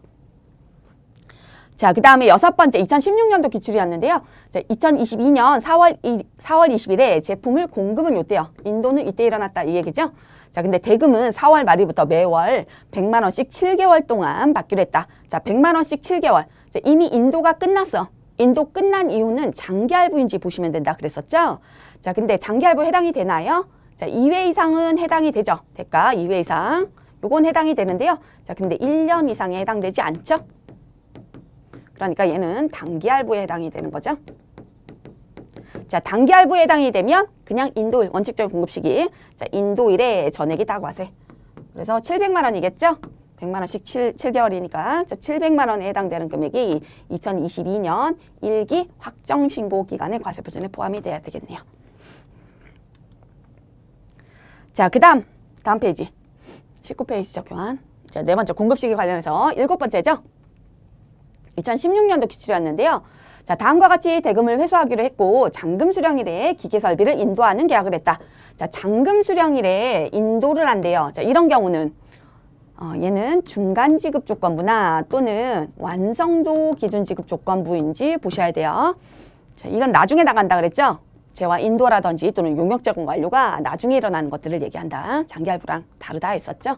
자, 그 다음에 6번째 2016년도 기출이었는데요. 자, 2022년 4월 20일에 제품을 공급은 요때요. 인도는 이때 일어났다 이 얘기죠. 자, 근데 대금은 4월 말일부터 매월 100만 원씩 7개월 동안 받기로 했다. 자, 100만 원씩 7개월. 자, 이미 인도가 끝났어. 인도 끝난 이유는 장기할부인지 보시면 된다 그랬었죠. 자, 근데 장기할부 해당이 되나요? 자, 2회 이상은 해당이 되죠. 대가 2회 이상. 요건 해당이 되는데요. 자, 근데 1년 이상에 해당되지 않죠? 그러니까 얘는 단기할부에 해당이 되는 거죠. 자, 단기할부에 해당이 되면 그냥 인도일, 원칙적인 공급 시기. 자, 인도일에 전액이 다 과세. 그래서 700만 원이겠죠? 100만 원씩 7개월이니까. 자, 700만 원에 해당되는 금액이 2022년 1기 확정 신고 기간의 과세 표준에 포함이 돼야 되겠네요. 자, 다음 페이지 19페이지죠, 교환. 자, 네 번째 공급시기 관련해서 7번째죠. 2016년도 기출이었는데요. 자, 다음과 같이 대금을 회수하기로 했고 잔금 수령일에 기계 설비를 인도하는 계약을 했다. 자, 잔금 수령일에 인도를 한대요. 자, 이런 경우는 얘는 중간 지급 조건부나 또는 완성도 기준 지급 조건부인지 보셔야 돼요. 자, 이건 나중에 나간다 그랬죠? 재화 인도라든지 또는 용역 제공 완료가 나중에 일어나는 것들을 얘기한다. 장기할부랑 다르다 했었죠.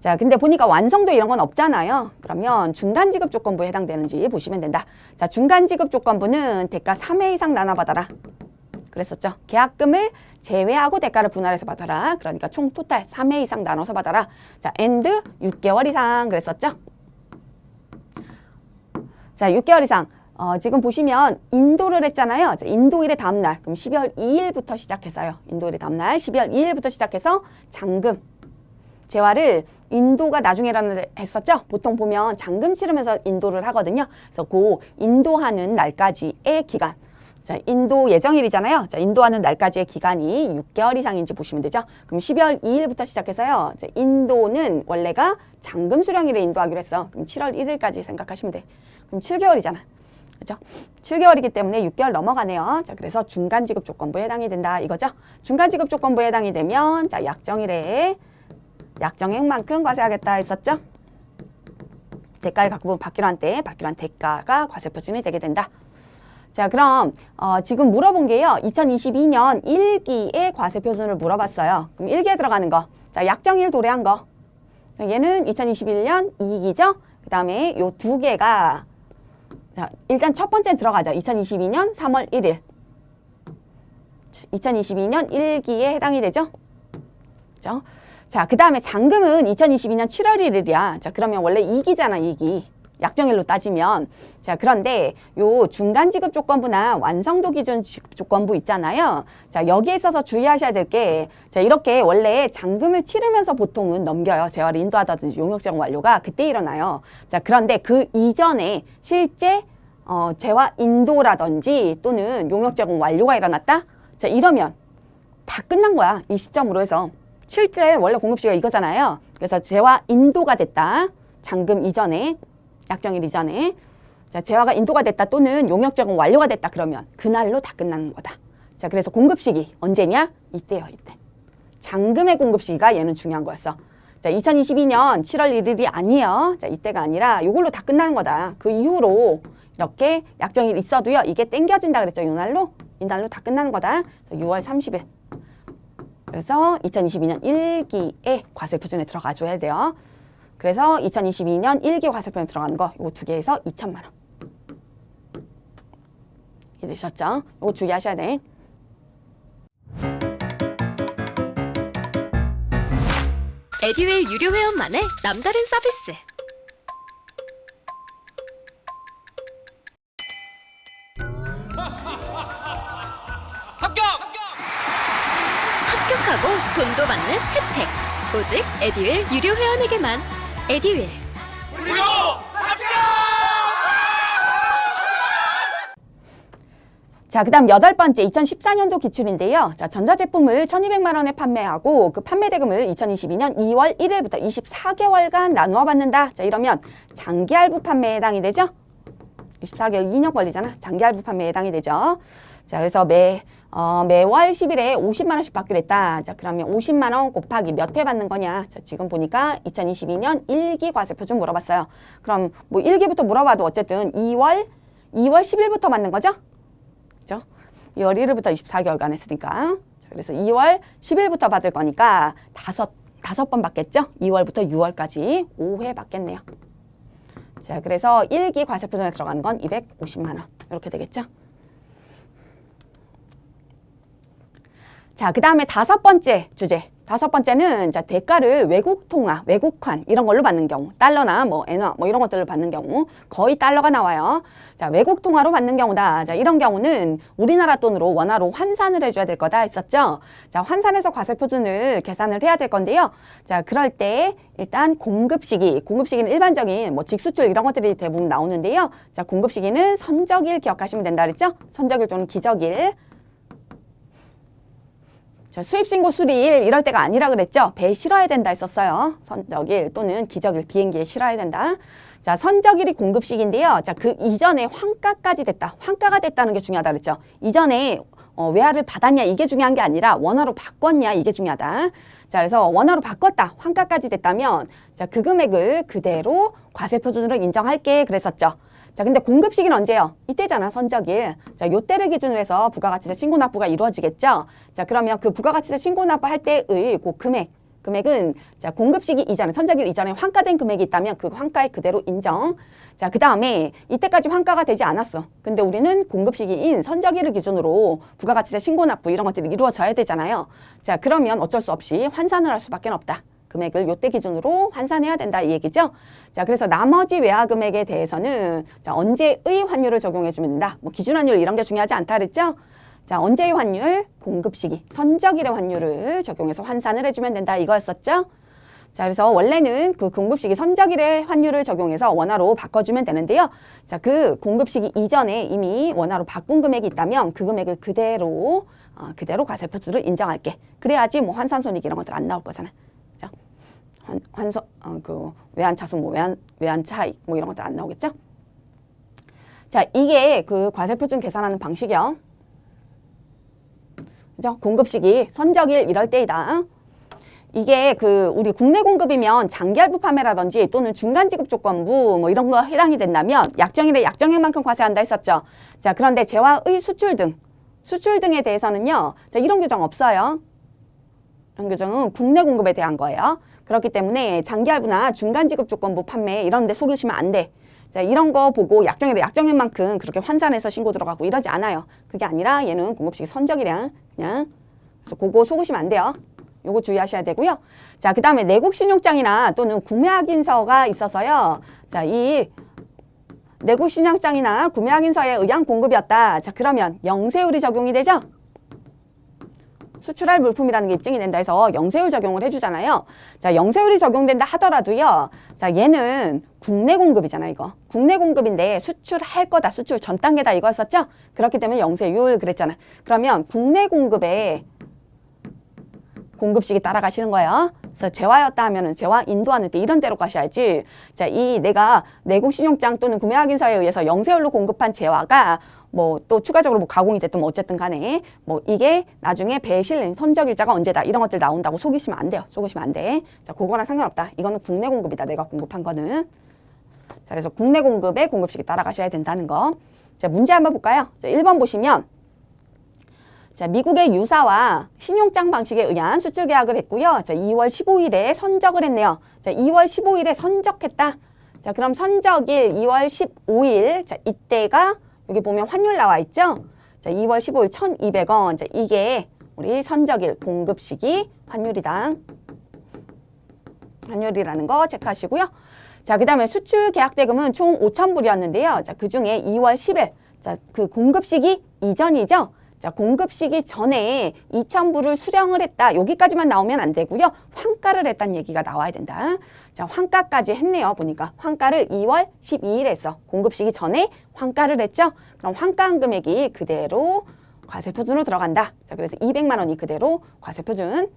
자, 근데 보니까 완성도 이런 건 없잖아요. 그러면 중간 지급 조건부에 해당되는지 보시면 된다. 자, 중간 지급 조건부는 대가 3회 이상 나눠받아라. 그랬었죠. 계약금을 제외하고 대가를 분할해서 받아라. 그러니까 총 토탈 3회 이상 나눠서 받아라. 자, and 6개월 이상 그랬었죠. 자, 6개월 이상. 지금 보시면 인도를 했잖아요. 자, 인도일의 다음날, 그럼 12월 2일부터 시작해서요. 인도일의 다음날 12월 2일부터 시작해서 잔금, 재화를 인도가 나중에 했었죠. 보통 보면 잔금 치르면서 인도를 하거든요. 그래서 그 인도하는 날까지의 기간. 자, 인도 예정일이잖아요. 자, 인도하는 날까지의 기간이 6개월 이상인지 보시면 되죠. 그럼 12월 2일부터 시작해서요. 자, 인도는 원래가 잔금 수령일에 인도하기로 했어. 그럼 7월 1일까지 생각하시면 돼. 그럼 7개월이잖아. 그죠? 7개월이기 때문에 6개월 넘어가네요. 자, 그래서 중간 지급 조건부에 해당이 된다 이거죠. 중간 지급 조건부에 해당이 되면 자, 약정일에 약정액만큼 과세하겠다 했었죠. 대가를 갖고 보면 받기로 한 때, 받기로 한 대가가 과세 표준이 되게 된다. 자, 그럼 지금 물어본 게요. 2022년 1기의 과세 표준을 물어봤어요. 그럼 1기에 들어가는 거. 자, 약정일 도래한 거. 얘는 2021년 2기죠. 그 다음에 요 두 개가 자, 일단 첫 번째 들어가죠. 2022년 3월 1일. 2022년 1기에 해당이 되죠. 그죠? 자, 그 다음에 잔금은 2022년 7월 1일이야. 자, 그러면 원래 2기잖아, 2기. 약정일로 따지면. 자, 그런데 요 중간 지급 조건부나 완성도 기준 지급 조건부 있잖아요. 자, 여기에 있어서 주의하셔야 될 게, 자, 이렇게 원래 잔금을 치르면서 보통은 넘겨요. 재화를 인도하다든지 용역 제공 완료가 그때 일어나요. 자, 그런데 그 이전에 실제 재화 인도라든지 또는 용역 제공 완료가 일어났다? 자, 이러면 다 끝난 거야. 이 시점으로 해서. 실제 원래 공급시기가 이거잖아요. 그래서 재화 인도가 됐다. 잔금 이전에. 약정일 이전에. 자, 재화가 인도가 됐다 또는 용역 적용 완료가 됐다 그러면 그날로 다 끝나는 거다. 자, 그래서 공급 시기 언제냐? 이때요, 이때. 잔금의 공급 시기가 얘는 중요한 거였어. 자, 2022년 7월 1일이 아니에요. 자, 이때가 아니라 이걸로 다 끝나는 거다. 그 이후로 이렇게 약정일 있어도요. 이게 땡겨진다 그랬죠. 이날로 다 끝나는 거다. 6월 30일. 그래서 2022년 1기에 과세표준에 들어가 줘야 돼요. 그래서 2022년 1기 과세표준에 들어가는 거 이거 두 개에서 2천만 원. 이해되셨죠? 이거 주의하셔야 돼. 에듀윌 유료 회원만의 남다른 서비스. 합격하고 돈도 받는 혜택. 오직 에듀윌 유료 회원에게만. 에듀윌. 무료 합격! 자, 그 다음 8번째 2014년도 기출인데요. 자, 전자제품을 1,200만 원에 판매하고 그 판매 대금을 2022년 2월 1일부터 24개월간 나누어 받는다. 자, 이러면 장기할부 판매에 해당이 되죠? 24개월 2년 걸리잖아. 장기할부 판매에 해당이 되죠. 자, 그래서 매월 10일에 50만 원씩 받기로 했다. 자, 그러면 50만 원 곱하기 몇 회 받는 거냐? 자, 지금 보니까 2022년 1기 과세표준 물어봤어요. 그럼 뭐 1기부터 물어봐도 어쨌든 2월 10일부터 받는 거죠? 그죠? 2월 1일부터 24개월간 했으니까. 자, 그래서 2월 10일부터 받을 거니까 다섯 번 받겠죠? 2월부터 6월까지 5회 받겠네요. 자, 그래서 1기 과세표준에 들어가는 건 250만 원. 이렇게 되겠죠? 자, 그 다음에 5번째 주제. 5번째는 자, 대가를 외국 통화, 외국환 이런 걸로 받는 경우, 달러나 뭐 엔화 뭐 이런 것들을 받는 경우 거의 달러가 나와요. 자, 외국 통화로 받는 경우다. 자, 이런 경우는 우리나라 돈으로 원화로 환산을 해줘야 될 거다 했었죠. 자, 환산해서 과세표준을 계산을 해야 될 건데요. 자, 그럴 때 일단 공급 시기는 일반적인 뭐 직수출 이런 것들이 대부분 나오는데요. 자, 공급 시기는 선적일 기억하시면 된다 그랬죠. 선적일 또는 기적일. 자, 수입신고 수리일 이럴 때가 아니라 그랬죠. 배에 실어야 된다 했었어요. 선적일 또는 기적일 비행기에 실어야 된다. 자, 선적일이 공급식인데요. 자, 그 이전에 환가까지 됐다. 환가가 됐다는 게 중요하다 그랬죠. 이전에 외화를 받았냐 이게 중요한 게 아니라 원화로 바꿨냐 이게 중요하다. 자, 그래서 원화로 바꿨다. 환가까지 됐다면 자, 그 금액을 그대로 과세표준으로 인정할게 그랬었죠. 자, 근데 공급 시기는 언제요? 이때잖아, 선적일. 자, 요때를 기준으로 해서 부가가치세 신고납부가 이루어지겠죠? 자, 그러면 그 부가가치세 신고납부 할 때의 그 금액은 자, 공급 시기 이전에, 선적일 이전에 환가된 금액이 있다면 그 환가에 그대로 인정. 자, 그 다음에 이때까지 환가가 되지 않았어. 근데 우리는 공급 시기인 선적일을 기준으로 부가가치세 신고납부 이런 것들이 이루어져야 되잖아요. 자, 그러면 어쩔 수 없이 환산을 할 수밖에 없다. 금액을 요때 기준으로 환산해야 된다 이 얘기죠. 자, 그래서 나머지 외화 금액에 대해서는 자, 언제의 환율을 적용해 주면 된다. 뭐 기준 환율 이런 게 중요하지 않다 그랬죠. 자, 언제의 환율, 공급 시기, 선적일의 환율을 적용해서 환산을 해주면 된다 이거였었죠. 자, 그래서 원래는 그 공급 시기 선적일의 환율을 적용해서 원화로 바꿔주면 되는데요. 자, 그 공급 시기 이전에 이미 원화로 바꾼 금액이 있다면 그 금액을 그대로 과세표준을 인정할게. 그래야지 뭐 환산손익 이런 것들 안 나올 거잖아. 그 외환차수, 뭐 외환 차익 뭐 이런 것들 안 나오겠죠? 자, 이게 그 과세표준 계산하는 방식이요. 그죠? 공급 시기, 선적일 이럴 때이다. 이게 그 우리 국내 공급이면 장기할부 판매라든지 또는 중간 지급 조건부 뭐 이런 거 해당이 된다면 약정일에 약정액만큼 과세한다 했었죠. 자, 그런데 재화의 수출 등에 대해서는요. 자, 이런 규정 없어요. 이런 규정은 국내 공급에 대한 거예요. 그렇기 때문에 장기할부나 중간지급 조건부 판매 이런 데 속으시면 안 돼. 자, 이런 거 보고 약정일에 약정일만큼 그렇게 환산해서 신고 들어가고 이러지 않아요. 그게 아니라 얘는 공급시기 선적이랑 그냥 그래서 그거 속으시면 안 돼요. 요거 주의하셔야 되고요. 자, 그 다음에 내국 신용장이나 또는 구매 확인서가 있어서요. 자, 이 내국 신용장이나 구매 확인서에 의한 공급이었다. 자, 그러면 영세율이 적용이 되죠? 수출할 물품이라는 게 입증이 된다 해서 영세율 적용을 해주잖아요. 자, 영세율이 적용된다 하더라도요. 자, 얘는 국내 공급이잖아, 이거. 국내 공급인데 수출할 거다, 수출 전 단계다 이거였었죠? 그렇기 때문에 영세율 그랬잖아. 그러면 국내 공급에 공급 시기 따라가시는 거예요. 그래서 재화였다 하면은 재화 인도하는 때 이런 데로 가셔야지. 자, 이 내가 내국 신용장 또는 구매 확인서에 의해서 영세율로 공급한 재화가 뭐 또 추가적으로 뭐 가공이 됐든 뭐 어쨌든 간에 뭐 이게 나중에 배에 실린 선적일자가 언제다 이런 것들 나온다고 속이시면 안 돼요. 속으시면 안 돼. 자, 그거랑 상관없다. 이거는 국내 공급이다. 내가 공급한 거는. 자, 그래서 국내 공급의 공급 시기 따라가셔야 된다는 거. 자, 문제 한번 볼까요? 자, 1번 보시면 자, 미국의 유사와 신용장 방식에 의한 수출 계약을 했고요. 자, 2월 15일에 선적을 했네요. 자, 2월 15일에 선적했다. 자, 그럼 선적일 2월 15일. 자, 이때가 여기 보면 환율 나와 있죠? 자, 2월 15일 1,200원. 자, 이게 우리 선적일 공급 시기 환율이다. 환율이라는 거 체크하시고요. 자, 그 다음에 수출 계약 대금은 총 5,000불이었는데요. 자, 그 중에 2월 10일. 자, 그 공급 시기 이전이죠? 자, 공급 시기 전에 2,000불을 수령을 했다. 여기까지만 나오면 안 되고요. 환가를 했다는 얘기가 나와야 된다. 자, 환가까지 했네요. 보니까 환가를 2월 12일에 했어. 공급 시기 전에 환가를 했죠. 그럼 환가한 금액이 그대로 과세표준으로 들어간다. 자, 그래서 200만 원이 그대로 과세표준.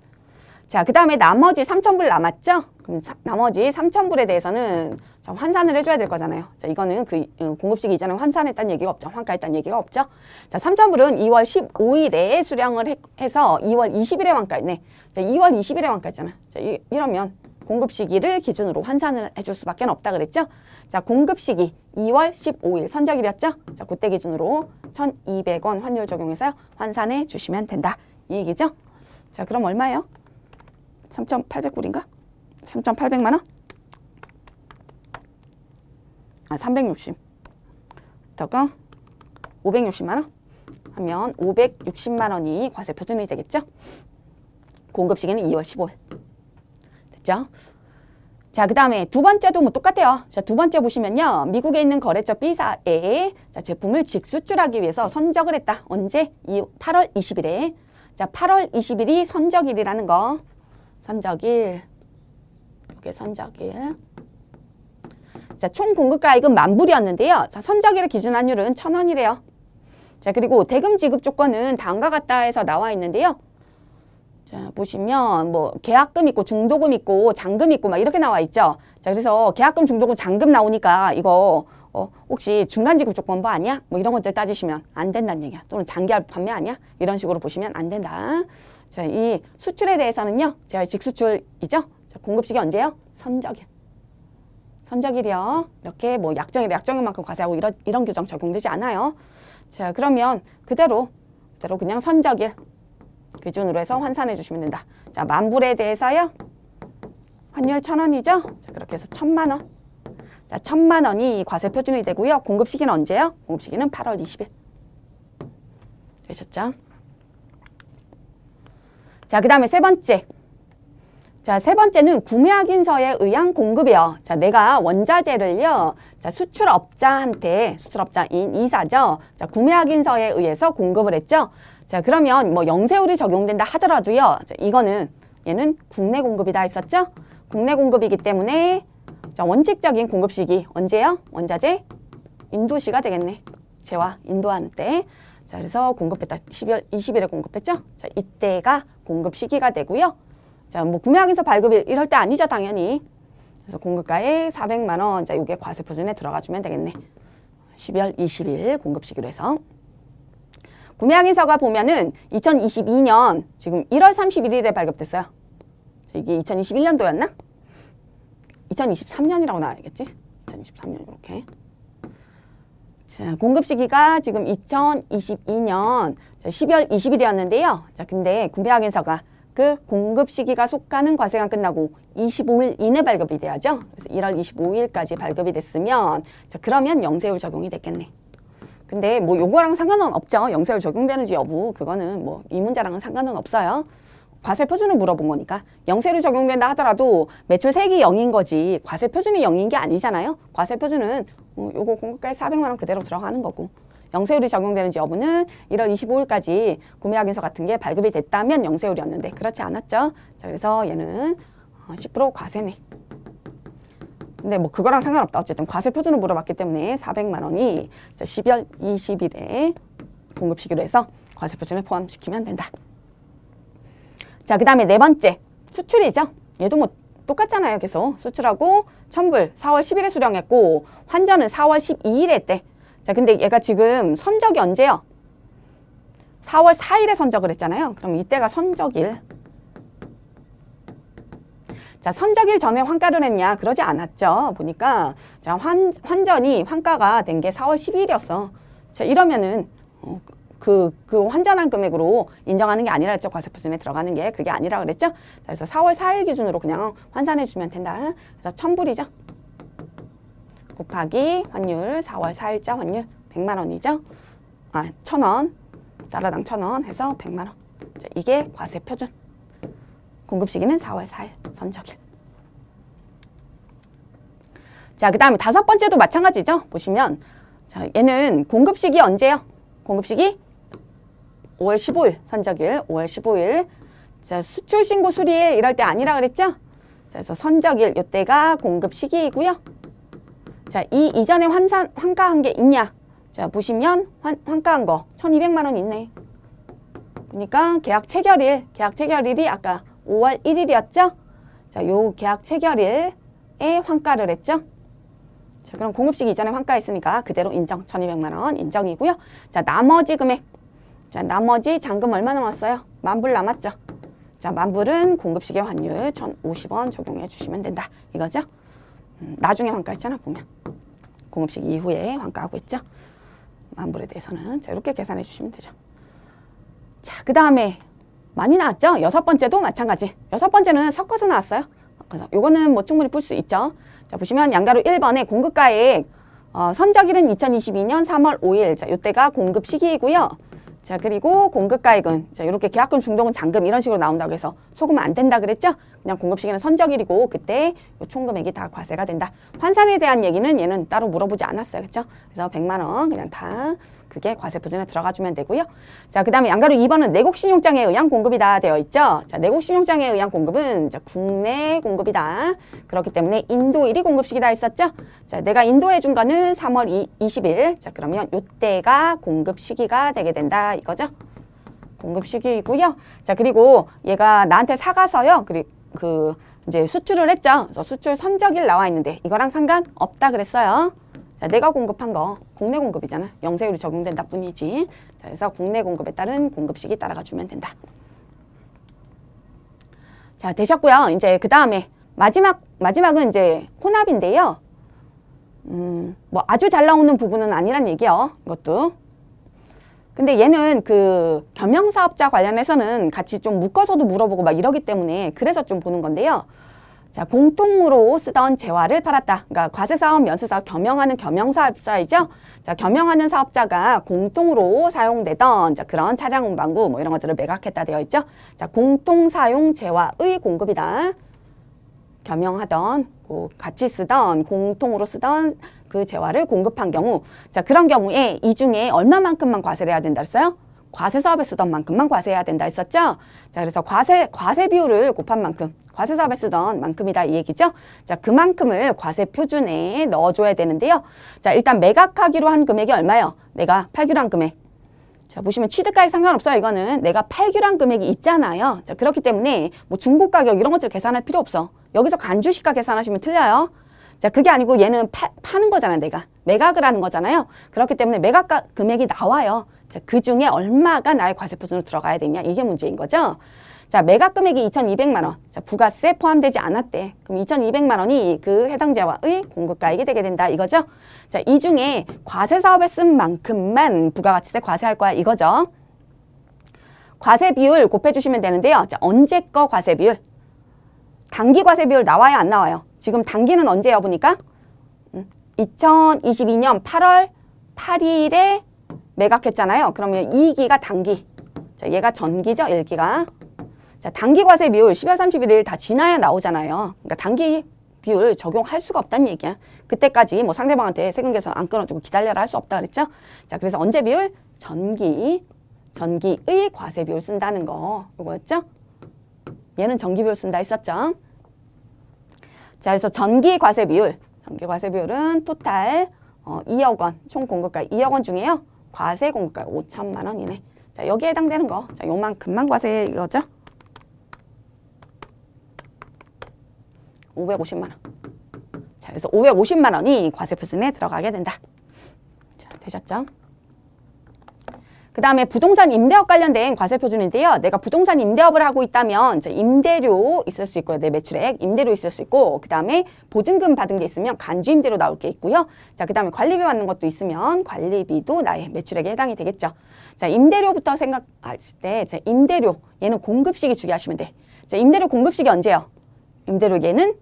자, 그 다음에 나머지 3,000불 남았죠? 그럼 나머지 3,000불에 대해서는 자, 환산을 해줘야 될 거잖아요. 자, 이거는 그 공급시기 이전에 환산했다는 얘기가 없죠. 환가했다는 얘기가 없죠. 자, 3,000불은 2월 15일에 수령을 해서 2월 20일에 환가했네. 자, 2월 20일에 환가했잖아. 자, 이러면 공급시기를 기준으로 환산을 해줄 수밖에 없다 그랬죠. 자, 공급시기 2월 15일 선적일이었죠. 자, 그때 기준으로 1,200원 환율 적용해서 환산해 주시면 된다. 이 얘기죠. 자, 그럼 얼마예요? 3,800불인가? 3,800만 원? 360. 더가 560만 원? 하면 560만 원이 과세 표준이 되겠죠? 공급 시기는 2월 15일. 됐죠? 자, 그 다음에 두 번째도 뭐 똑같아요. 자, 두 번째 보시면요. 미국에 있는 거래처 B사에 자, 제품을 직수출하기 위해서 선적을 했다. 언제? 8월 20일에. 자, 8월 20일이 선적일이라는 거. 선적일. 이게 선적일. 자, 총 공급가액은 10,000불이었는데요. 자, 선적일의 기준 환율은 1,000원이래요. 자, 그리고 대금 지급 조건은 다음과 같다 해서 나와 있는데요. 자, 보시면 뭐 계약금 있고 중도금 있고 잔금 있고 막 이렇게 나와 있죠. 자, 그래서 계약금, 중도금, 잔금 나오니까 이거 혹시 중간 지급 조건부 아니야? 뭐 이런 것들 따지시면 안 된다는 얘기야. 또는 장기할 판매 아니야? 이런 식으로 보시면 안 된다. 자, 이 수출에 대해서는요. 제가 직수출이죠. 자, 공급 시기 언제요? 선적일. 선적일이요. 이렇게 뭐 약정일만큼 과세하고 이런 규정 적용되지 않아요. 자, 그러면 그대로 그냥 선적일 기준으로 해서 환산해 주시면 된다. 자, 10,000불에 대해서요. 환율 1,000원이죠. 자, 그렇게 해서 1,000만 원. 자, 1,000만 원이 과세 표준이 되고요. 공급 시기는 언제요? 공급 시기는 8월 20일. 되셨죠? 자, 그 다음에 세 번째. 자, 세 번째는 구매 확인서에 의한 공급이요. 자, 내가 원자재를요. 자, 수출업자인 이사죠. 자, 구매 확인서에 의해서 공급을 했죠. 자, 그러면 뭐 영세율이 적용된다 하더라도요. 자, 얘는 국내 공급이다 했었죠. 국내 공급이기 때문에 자, 원칙적인 공급 시기 언제요? 원자재 인도시가 되겠네. 재화 인도하는 때. 자, 그래서 공급했다. 12월 20일에 공급했죠. 자, 이때가 공급 시기가 되고요. 자, 뭐 구매 확인서 발급일 이럴 때 아니죠, 당연히. 그래서 공급가액 400만 원. 자, 이게 과세 표준에 들어가 주면 되겠네. 12월 20일 공급 시기로 해서. 구매 확인서가 보면은 2022년 지금 1월 31일에 발급됐어요. 자, 이게 2021년도였나? 2023년이라고 나와야겠지? 2023년 이렇게. 자, 공급 시기가 지금 2022년 12월 20일이었는데요. 자, 근데 구매 확인서가 그 공급 시기가 속하는 과세가 끝나고 25일 이내 발급이 돼야죠. 그래서 1월 25일까지 발급이 됐으면 자, 그러면 영세율 적용이 됐겠네. 근데 뭐 요거랑 상관은 없죠. 영세율 적용되는지 여부 그거는 뭐 이 문제랑은 상관은 없어요. 과세 표준을 물어본 거니까 영세율이 적용된다 하더라도 매출 세액이 0인 거지 과세 표준이 0인 게 아니잖아요. 과세 표준은 요거 공급가액 400만 원 그대로 들어가는 거고 영세율이 적용되는지 여부는 1월 25일까지 구매 확인서 같은 게 발급이 됐다면 영세율이었는데 그렇지 않았죠. 자, 그래서 얘는 10% 과세네. 근데 뭐 그거랑 상관없다. 어쨌든 과세 표준을 물어봤기 때문에 400만 원이 12월 20일에 공급 시기로 해서 과세 표준에 포함시키면 된다. 자, 그 다음에 네 번째 수출이죠. 얘도 뭐 똑같잖아요. 계속 수출하고 첨불 4월 10일에 수령했고 환전은 4월 12일에 했대. 자, 근데 얘가 지금 선적이 언제요? 4월 4일에 선적을 했잖아요. 그럼 이때가 선적일. 자, 선적일 전에 환가를 했냐? 그러지 않았죠. 보니까 자, 환전이 환가가 된 게 4월 12일이었어. 자, 이러면은 그 환전한 금액으로 인정하는 게 아니라 그랬죠. 과세표준에 들어가는 게 그게 아니라 그랬죠. 자, 그래서 4월 4일 기준으로 그냥 환산해 주면 된다. 그래서 1000불이죠. 곱하기 환율 4월 4일자 환율 100만 원이죠. 1000원. 달러당 1000원 해서 100만 원. 자, 이게 과세표준. 공급 시기는 4월 4일 선적일. 자, 그 다음에 다섯 번째도 마찬가지죠. 보시면 자, 얘는 공급 시기 언제요? 공급 시기 5월 15일 선적일 5월 15일. 자, 수출 신고 수리일 이럴 때 아니라 그랬죠? 자, 그래서 선적일 이때가 공급 시기이고요. 자, 이 이전에 환가한 게 있냐? 자, 보시면 환가한 거 1200만 원 있네. 그러니까 계약 체결일이 아까 5월 1일이었죠? 자, 요 계약 체결일에 환가를 했죠? 자, 그럼 공급시기 이전에 환가했으니까 그대로 인정. 1200만 원 인정이고요. 자, 나머지 금액. 자, 나머지 잔금 얼마 남았어요? 10,000불 남았죠? 자, 10,000불은 공급시기 환율 1,050원 적용해 주시면 된다. 이거죠? 나중에 환가했잖아, 보면. 공급시기 이후에 환가하고 있죠? 10,000불에 대해서는. 자, 이렇게 계산해 주시면 되죠. 자, 그 다음에 많이 나왔죠? 여섯 번째도 마찬가지. 여섯 번째는 섞어서 나왔어요. 그래서 요거는 뭐 충분히 풀 수 있죠. 자, 보시면 양가로 1번에 공급가액 선적일은 2022년 3월 5일. 자, 요때가 공급 시기이고요. 자, 그리고 공급가액은 자, 이렇게 계약금, 중도금, 잔금 이런 식으로 나온다고 해서 속으면 안 된다 그랬죠? 그냥 공급 시기는 선적일이고 그때 요 총 금액이 다 과세가 된다. 환산에 대한 얘기는 얘는 따로 물어보지 않았어요. 그렇죠? 그래서 100만 원 그냥 다 그게 과세표준에 들어가 주면 되고요. 자, 그 다음에 양가로 2번은 내국신용장에 의한 공급이다 되어 있죠. 자, 내국신용장에 의한 공급은 자, 국내 공급이다. 그렇기 때문에 인도일이 공급시기다 했었죠. 자, 내가 인도해 준 거는 3월 20일. 자, 그러면 요때가 공급시기가 되게 된다 이거죠. 공급시기이고요. 자, 그리고 얘가 나한테 사가서요. 그리고 이제 수출을 했죠. 그래서 수출 선적일 나와 있는데 이거랑 상관없다 그랬어요. 자, 내가 공급한 거 국내 공급이잖아. 영세율이 적용된다 뿐이지. 자, 그래서 국내 공급에 따른 공급 시기 따라가 주면 된다. 자, 되셨고요. 이제 그 다음에 마지막은 이제 혼합인데요. 뭐 아주 잘 나오는 부분은 아니란 얘기요. 이것도. 근데 얘는 그 겸용사업자 관련해서는 같이 좀 묶어서도 물어보고 막 이러기 때문에 그래서 좀 보는 건데요. 자, 공통으로 쓰던 재화를 팔았다. 그러니까 과세사업, 면세사업 겸용하는 겸용사업자이죠. 자, 겸용하는 사업자가 공통으로 사용되던 자, 그런 차량 운반구 뭐 이런 것들을 매각했다 되어 있죠. 자, 공통사용 재화의 공급이다. 겸용하던, 같이 쓰던, 공통으로 쓰던 그 재화를 공급한 경우 자, 그런 경우에 이 중에 얼마만큼만 과세를 해야 된다 했어요? 과세사업에 쓰던 만큼만 과세해야 된다 했었죠. 자, 그래서 과세 비율을 곱한 만큼 과세사업에 쓰던 만큼이다 이 얘기죠. 자, 그만큼을 과세표준에 넣어줘야 되는데요. 자, 일단 매각하기로 한 금액이 얼마예요? 내가 팔기로 한 금액. 자, 보시면 취득가액 상관없어요. 이거는 내가 팔기로 한 금액이 있잖아요. 자, 그렇기 때문에 뭐 중고가격 이런 것들 계산할 필요 없어. 여기서 간주시가 계산하시면 틀려요. 자, 그게 아니고 얘는 파는 거잖아요. 내가 매각을 하는 거잖아요. 그렇기 때문에 매각 금액이 나와요. 자, 그 중에 얼마가 나의 과세표준으로 들어가야 되냐 이게 문제인 거죠. 자, 매각 금액이 2,200만 원. 자, 부가세 포함되지 않았대. 그럼 2,200만 원이 그 해당 재화의 공급가액이 되게 된다 이거죠. 자, 이 중에 과세사업에 쓴 만큼만 부가가치세 과세할 거야 이거죠. 과세 비율 곱해주시면 되는데요. 자, 언제 거 과세 비율? 단기 과세 비율 나와요 안 나와요? 지금 단기는 언제요 보니까? 2022년 8월 8일에 매각했잖아요. 그러면 2기가 단기. 자, 얘가 전기죠, 1기가. 자, 단기 과세 비율 12월 31일 다 지나야 나오잖아요. 그러니까 단기 비율 적용할 수가 없다는 얘기야. 그때까지 뭐 상대방한테 세금 계산 안 끊어주고 기다려라 할 수 없다 그랬죠? 자, 그래서 언제 비율? 전기의 과세 비율 쓴다는 거. 이거였죠? 얘는 전기 비율 쓴다 했었죠? 자, 그래서 전기 과세 비율은 토탈 2억 원, 총 공급가 2억 원 중에요. 과세 공급가 5천만 원이네. 자, 여기에 해당되는 거. 자, 요만큼만 과세 이거죠. 550만 원. 자, 그래서 550만 원이 과세표준에 들어가게 된다. 자, 되셨죠? 그 다음에 부동산 임대업 관련된 과세표준인데요. 내가 부동산 임대업을 하고 있다면 이제 임대료 있을 수 있고요. 내 매출액 임대료 있을 수 있고, 그 다음에 보증금 받은 게 있으면 간주임대료 나올 게 있고요. 자, 그 다음에 관리비 받는 것도 있으면 관리비도 나의 매출액에 해당이 되겠죠. 자, 임대료부터 생각하실 때 자, 임대료 얘는 공급식이 주의하시면 돼. 자, 임대료 공급식이 언제요? 임대료 얘는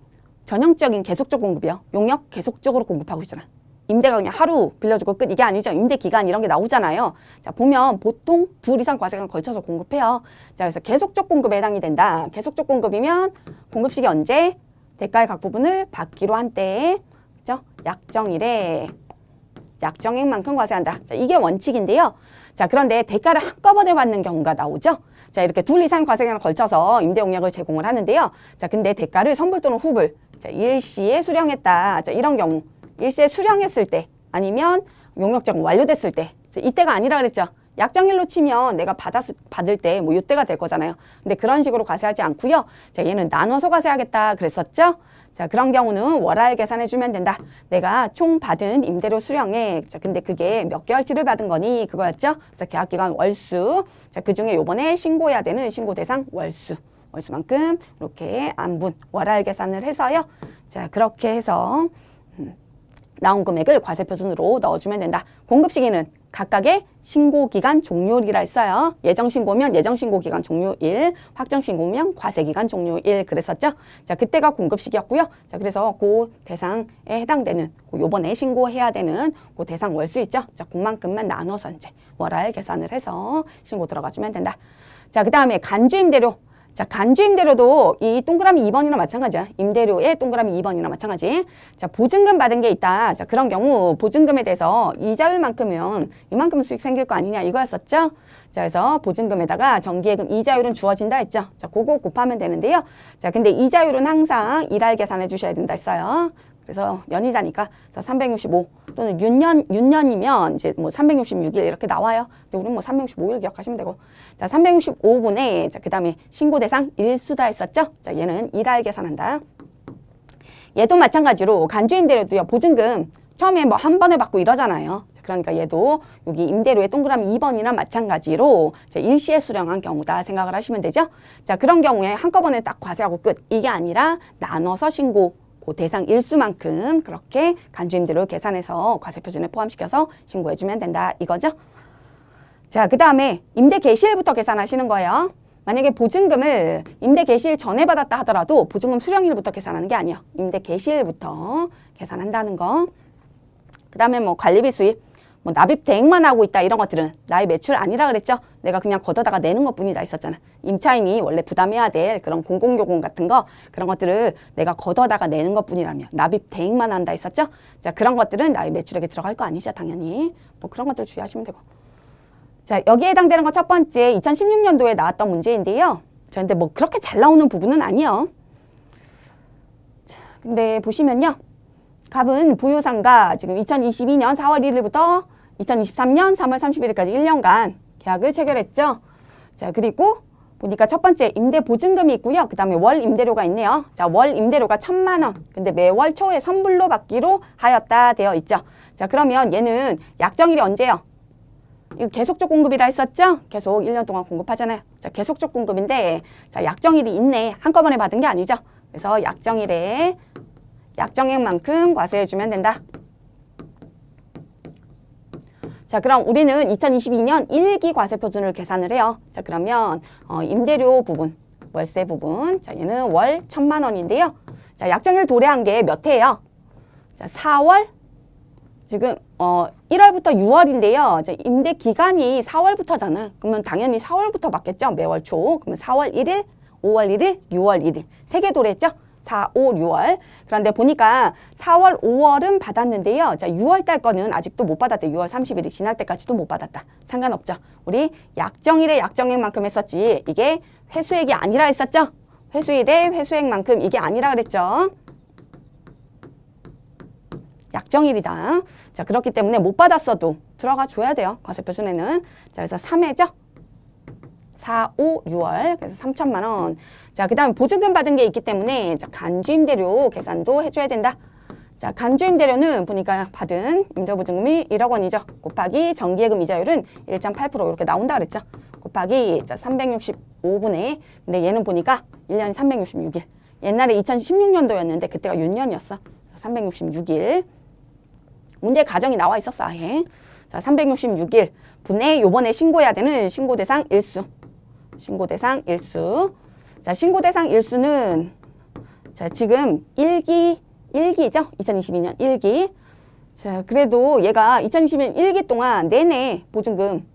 전형적인 계속적 공급이요. 용역 계속적으로 공급하고 있잖아. 임대가 그냥 하루 빌려주고 끝 이게 아니죠. 임대 기간 이런 게 나오잖아요. 자, 보면 보통 2 이상 과세가 걸쳐서 공급해요. 자, 그래서 계속적 공급에 해당이 된다. 계속적 공급이면 공급식이 언제? 대가의 각 부분을 받기로 한 때에 그죠? 약정일에 약정액만큼 과세한다. 자, 이게 원칙인데요. 자, 그런데 대가를 한꺼번에 받는 경우가 나오죠. 자, 이렇게 2 이상 과세기간을 걸쳐서 임대 용역을 제공을 하는데요. 자, 근데 대가를 선불 또는 후불 자, 일시에 수령했다. 자, 이런 경우 일시에 수령했을 때 아니면 용역 제공 완료됐을 때 이때가 아니라 그랬죠. 약정일로 치면 내가 받을 때 뭐 이때가 될 거잖아요. 근데 그런 식으로 과세하지 않고요. 자, 얘는 나눠서 과세하겠다 그랬었죠. 자, 그런 경우는 월할 계산해 주면 된다. 내가 총 받은 임대료 수령액. 자, 근데 그게 몇 개월치를 받은 거니 그거였죠. 그래서 계약기간 월수. 자, 그중에 요번에 신고해야 되는 신고 대상 월수만큼 이렇게 안분 월할 계산을 해서요. 자, 그렇게 해서 나온 금액을 과세표준으로 넣어주면 된다. 공급 시기는 각각의 신고기간 종료일이라 했어요. 예정신고면 예정신고기간 종료일, 확정신고면 과세기간 종료일 그랬었죠. 자, 그때가 공급시기였고요. 자, 그래서 그 대상에 해당되는 요번에 신고해야 되는 그 대상 월수 있죠. 자, 그만큼만 나눠서 이제 월할 계산을 해서 신고 들어가주면 된다. 자, 그 다음에 간주임대료. 자, 간주임대료도 이 동그라미 2번이나 마찬가지야. 임대료의 동그라미 2번이나 마찬가지. 자, 보증금 받은 게 있다. 자, 그런 경우 보증금에 대해서 이자율만큼은 이만큼 수익 생길 거 아니냐 이거였었죠. 자, 그래서 보증금에다가 정기예금 이자율은 주어진다 했죠. 자, 그거 곱하면 되는데요. 자, 근데 이자율은 항상 일할 계산해 주셔야 된다 했어요. 그래서 연이자니까 365 또는 윤년이면 이제 뭐 366일 이렇게 나와요. 근데 우리는 뭐 365일 기억하시면 되고. 자, 365분에 자, 그다음에 신고 대상 일수다 했었죠. 자, 얘는 일할 계산한다. 얘도 마찬가지로 간주임대료도요. 보증금 처음에 뭐 한 번에 받고 이러잖아요. 그러니까 얘도 여기 임대료의 동그라미 2번이나 마찬가지로 일시에 수령한 경우다 생각을 하시면 되죠. 자, 그런 경우에 한꺼번에 딱 과세하고 끝. 이게 아니라 나눠서 신고 그 대상 일수만큼 그렇게 간주임대료 계산해서 과세표준에 포함시켜서 신고해주면 된다 이거죠. 자, 그 다음에 임대 개시일부터 계산하시는 거예요. 만약에 보증금을 임대 개시일 전에 받았다 하더라도 보증금 수령일부터 계산하는 게 아니에요. 임대 개시일부터 계산한다는 거. 그 다음에 뭐 관리비 수입, 뭐 납입 대행만 하고 있다 이런 것들은 나의 매출 아니라 그랬죠. 내가 그냥 걷어다가 내는 것뿐이다 있었잖아. 임차인이 원래 부담해야 될 그런 공공요금 같은 거 그런 것들을 내가 걷어다가 내는 것뿐이라며 납입 대행만 한다 있었죠. 자, 그런 것들은 나의 매출액에 들어갈 거 아니죠. 당연히 뭐 그런 것들 주의하시면 되고. 자, 여기에 해당되는 거 첫 번째 2016년도에 나왔던 문제인데요. 자, 근데 뭐 그렇게 잘 나오는 부분은 아니에요. 자, 근데 보시면요. 갑은 부유상가 지금 2022년 4월 1일부터 2023년 3월 31일까지 1년간 계약을 체결했죠. 자, 그리고 보니까 첫 번째 임대 보증금이 있고요. 그 다음에 월 임대료가 있네요. 자, 월 임대료가 1,000만 원. 근데 매월 초에 선불로 받기로 하였다 되어 있죠. 자, 그러면 얘는 약정일이 언제요? 이거 계속적 공급이라 했었죠? 계속 1년 동안 공급하잖아요. 자, 계속적 공급인데 자, 약정일이 있네. 한꺼번에 받은 게 아니죠. 그래서 약정일에 약정액만큼 과세해주면 된다. 자, 그럼 우리는 2022년 1기 과세표준을 계산을 해요. 자, 그러면 임대료 부분, 월세 부분. 자, 얘는 월 1,000만 원인데요. 자, 약정일 도래한 게 몇 해예요? 자, 4월 지금 1월부터 6월인데요. 자, 임대 기간이 4월부터잖아. 그러면 당연히 4월부터 받겠죠. 매월 초. 그러면 4월 1일, 5월 1일, 6월 1일. 3개 도래했죠? 4, 5, 6월. 그런데 보니까 4월, 5월은 받았는데요. 자, 6월 달 거는 아직도 못 받았대. 6월 30일이 지날 때까지도 못 받았다. 상관없죠. 우리 약정일에 약정액만큼 했었지. 이게 회수액이 아니라 했었죠. 회수일에 회수액만큼 이게 아니라 그랬죠. 약정일이다. 자, 그렇기 때문에 못 받았어도 들어가 줘야 돼요. 과세표준에는. 자, 그래서 3회죠. 4, 5, 6월. 그래서 3천만 원. 자, 그 다음에 보증금 받은 게 있기 때문에 자, 간주임대료 계산도 해줘야 된다. 자, 간주임대료는 보니까 받은 임대보증금이 1억 원이죠. 곱하기 정기예금 이자율은 1.8% 이렇게 나온다 그랬죠. 곱하기 자, 365분의 근데 얘는 보니까 1년이 366일. 옛날에 2016년도였는데 그때가 6년이었어. 366일. 문제 가정이 나와 있었어 아예. 자, 366일 분의 요번에 신고해야 되는 신고대상 일수. 신고대상 일수. 자, 신고대상 일수는 자, 지금 1기죠? 2022년 1기. 자, 그래도 얘가 2022년 1기 동안 내내 보증금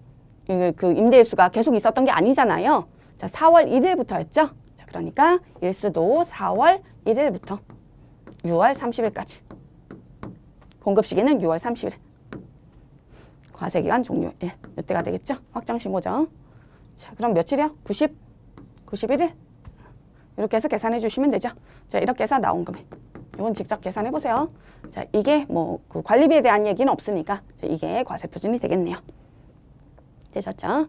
그 임대일수가 계속 있었던 게 아니잖아요. 자, 4월 1일부터였죠? 자, 그러니까 일수도 4월 1일부터 6월 30일까지. 공급 시기는 6월 30일. 과세기간 종료. 예, 이때가 되겠죠? 확정신고죠. 자, 그럼 며칠이요? 91일? 이렇게 해서 계산해 주시면 되죠. 자, 이렇게 해서 나온 금액. 이건 직접 계산해 보세요. 자, 이게 뭐 그 관리비에 대한 얘기는 없으니까 자, 이게 과세 표준이 되겠네요. 되셨죠?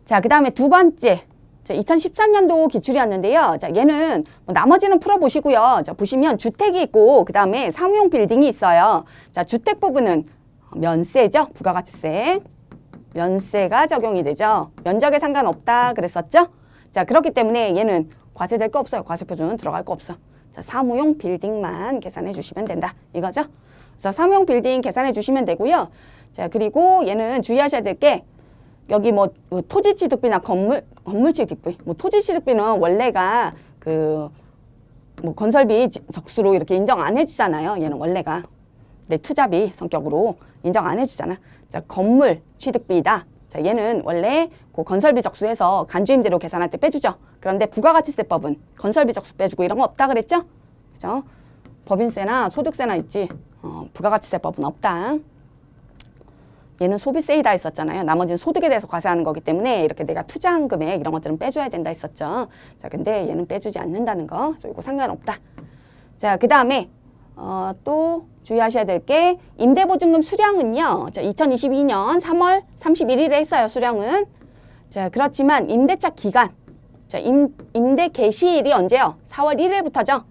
자, 그 다음에 두 번째. 자, 2013년도 기출이었는데요. 자, 얘는 뭐 나머지는 풀어보시고요. 자, 보시면 주택이 있고 그 다음에 사무용 빌딩이 있어요. 자, 주택 부분은 면세죠. 부가가치세. 면세가 적용이 되죠. 면적에 상관없다 그랬었죠. 자, 그렇기 때문에 얘는 과세될 거 없어요. 과세표준은 들어갈 거 없어. 자, 사무용 빌딩만 계산해 주시면 된다. 이거죠. 그래서 사무용 빌딩 계산해 주시면 되고요. 자, 그리고 얘는 주의하셔야 될 게 여기 뭐 토지취득비나 건물취득비, 뭐 토지취득비는 원래가 그 뭐 건설비 적수로 이렇게 인정 안 해주잖아요. 얘는 원래가 내 투자비 성격으로 인정 안 해주잖아. 자, 건물 취득비다. 자, 얘는 원래 그 건설비 적수해서 간주임대로 계산할 때 빼주죠. 그런데 부가가치세법은 건설비 적수 빼주고 이런 거 없다 그랬죠? 그죠? 법인세나 소득세나 있지. 부가가치세법은 없다. 얘는 소비세이다 했었잖아요. 나머지는 소득에 대해서 과세하는 거기 때문에 이렇게 내가 투자한 금액 이런 것들은 빼줘야 된다 했었죠. 자, 근데 얘는 빼주지 않는다는 거. 그래서 이거 상관없다. 자, 그 다음에 또 주의하셔야 될 게 임대보증금 수령은요. 자, 2022년 3월 31일에 했어요. 수령은. 자, 그렇지만 임대차 기간. 자, 임대 개시일이 언제요? 4월 1일부터죠.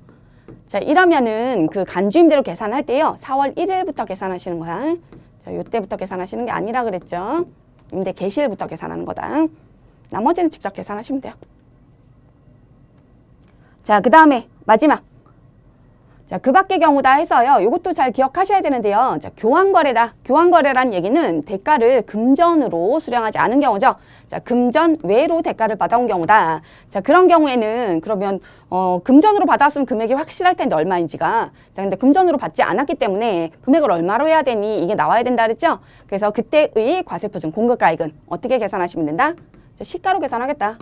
자, 이러면은 그 간주임대로 계산할 때요. 4월 1일부터 계산하시는 거야. 자, 요때부터 계산하시는 게 아니라 그랬죠. 임대 개시일부터 계산하는 거다. 나머지는 직접 계산하시면 돼요. 자, 그 다음에 마지막. 자, 그 밖의 경우다 해서요. 이것도 잘 기억하셔야 되는데요. 자, 교환거래다. 교환거래란 얘기는 대가를 금전으로 수령하지 않은 경우죠. 자, 금전 외로 대가를 받아온 경우다. 자, 그런 경우에는 그러면 금전으로 받았으면 금액이 확실할 텐데 얼마인지가. 자, 근데 금전으로 받지 않았기 때문에 금액을 얼마로 해야 되니 이게 나와야 된다 그랬죠. 그래서 그때의 과세표준 공급가액은 어떻게 계산하시면 된다? 자, 시가로 계산하겠다.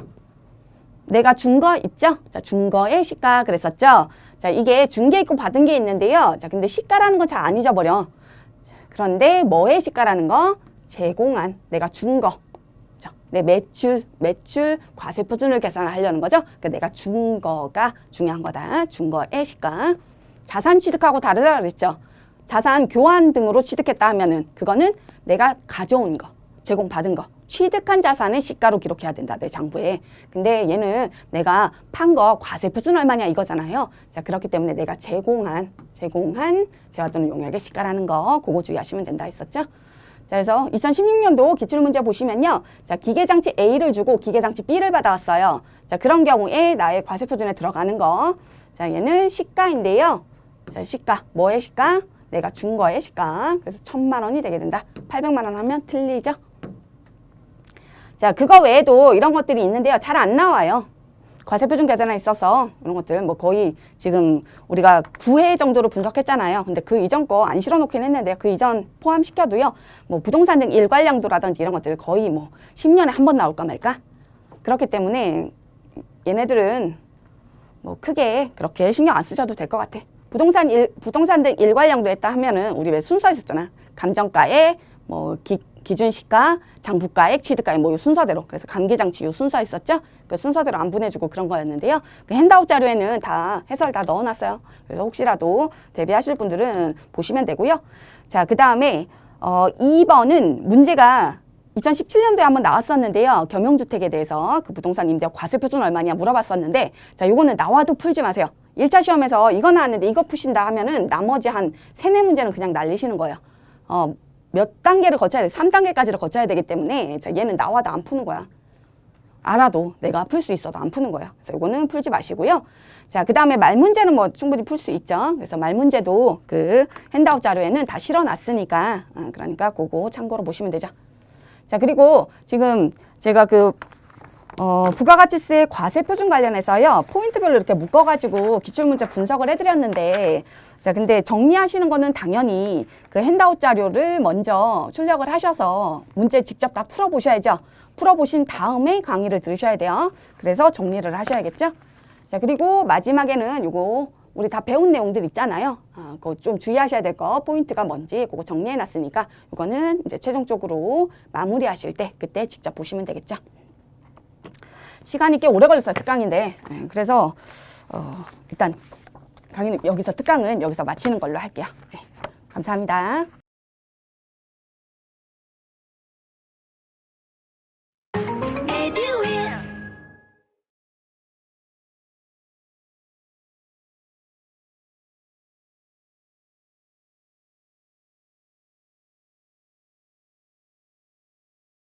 내가 준 거 있죠? 자, 준 거의 시가 그랬었죠. 자, 이게 준 게 있고 받은 게 있는데요. 자, 근데 시가라는 건 잘 안 잊어버려. 자, 그런데 뭐의 시가라는 거? 제공한, 내가 준 거. 자, 내 매출 과세 표준을 계산하려는 거죠. 그러니까 내가 준 거가 중요한 거다. 준 거의 시가. 자산 취득하고 다르다 그랬죠. 자산 교환 등으로 취득했다 하면은 그거는 내가 가져온 거, 제공받은 거. 취득한 자산의 시가로 기록해야 된다. 내 장부에. 근데 얘는 내가 판 거 과세 표준 얼마냐 이거잖아요. 자, 그렇기 때문에 내가 제공한 재화 또는 용역의 시가라는 거 그거 주의하시면 된다 했었죠. 자, 그래서 2016년도 기출문제 보시면요. 자, 기계장치 A를 주고 기계장치 B를 받아왔어요. 자, 그런 경우에 나의 과세 표준에 들어가는 거. 자, 얘는 시가인데요. 자, 시가. 뭐의 시가? 내가 준 거의 시가. 그래서 1,000만 원이 되게 된다. 800만 원 하면 틀리죠. 자, 그거 외에도 이런 것들이 있는데요. 잘 안 나와요. 과세표준 계산에 있어서 이런 것들 뭐 거의 지금 우리가 9회 정도로 분석했잖아요. 근데 그 이전 거 안 실어놓긴 했는데요. 그 이전 포함시켜도요. 뭐 부동산 등 일괄량도라든지 이런 것들 거의 뭐 10년에 한 번 나올까 말까? 그렇기 때문에 얘네들은 뭐 크게 그렇게 신경 안 쓰셔도 될 것 같아. 부동산 등 일괄량도 했다 하면은 우리 왜 순서 있었잖아. 감정가에 뭐 기준 시가, 장부가액, 취득가액 뭐 요 순서대로. 그래서 감기장치 요 순서 있었죠? 그 순서대로 안 보내주고 그런 거였는데요. 그 핸드아웃 자료에는 다 해설 다 넣어놨어요. 그래서 혹시라도 대비하실 분들은 보시면 되고요. 자, 그 다음에 2번은 문제가 2017년도에 한번 나왔었는데요. 겸용주택에 대해서 그 부동산 임대 과세 표준 얼마냐 물어봤었는데, 자, 요거는 나와도 풀지 마세요. 1차 시험에서 이거 나왔는데 이거 푸신다 하면은 나머지 한 3, 4문제는 그냥 날리시는 거예요. 몇 단계를 거쳐야 돼? 3단계까지를 거쳐야 되기 때문에, 자, 얘는 나와도 안 푸는 거야. 알아도 내가 풀 수 있어도 안 푸는 거예요. 그래서 이거는 풀지 마시고요. 자, 그 다음에 말 문제는 뭐 충분히 풀 수 있죠. 그래서 말 문제도 그 핸드아웃 자료에는 다 실어놨으니까, 그러니까 그거 참고로 보시면 되죠. 자, 그리고 지금 제가 부가가치세 과세 표준 관련해서요, 포인트별로 이렇게 묶어가지고 기출문제 분석을 해드렸는데, 자, 근데 정리하시는 거는 당연히 그 핸드아웃 자료를 먼저 출력을 하셔서 문제 직접 다 풀어보셔야죠. 풀어보신 다음에 강의를 들으셔야 돼요. 그래서 정리를 하셔야겠죠. 자, 그리고 마지막에는 요거 우리 다 배운 내용들 있잖아요. 그거 좀 주의하셔야 될 거, 포인트가 뭔지 그거 정리해놨으니까 이거는 이제 최종적으로 마무리하실 때 그때 직접 보시면 되겠죠. 시간이 꽤 오래 걸렸어요, 특강인데. 그래서 일단 강의는 여기서 특강은 여기서 마치는 걸로 할게요. 감사합니다.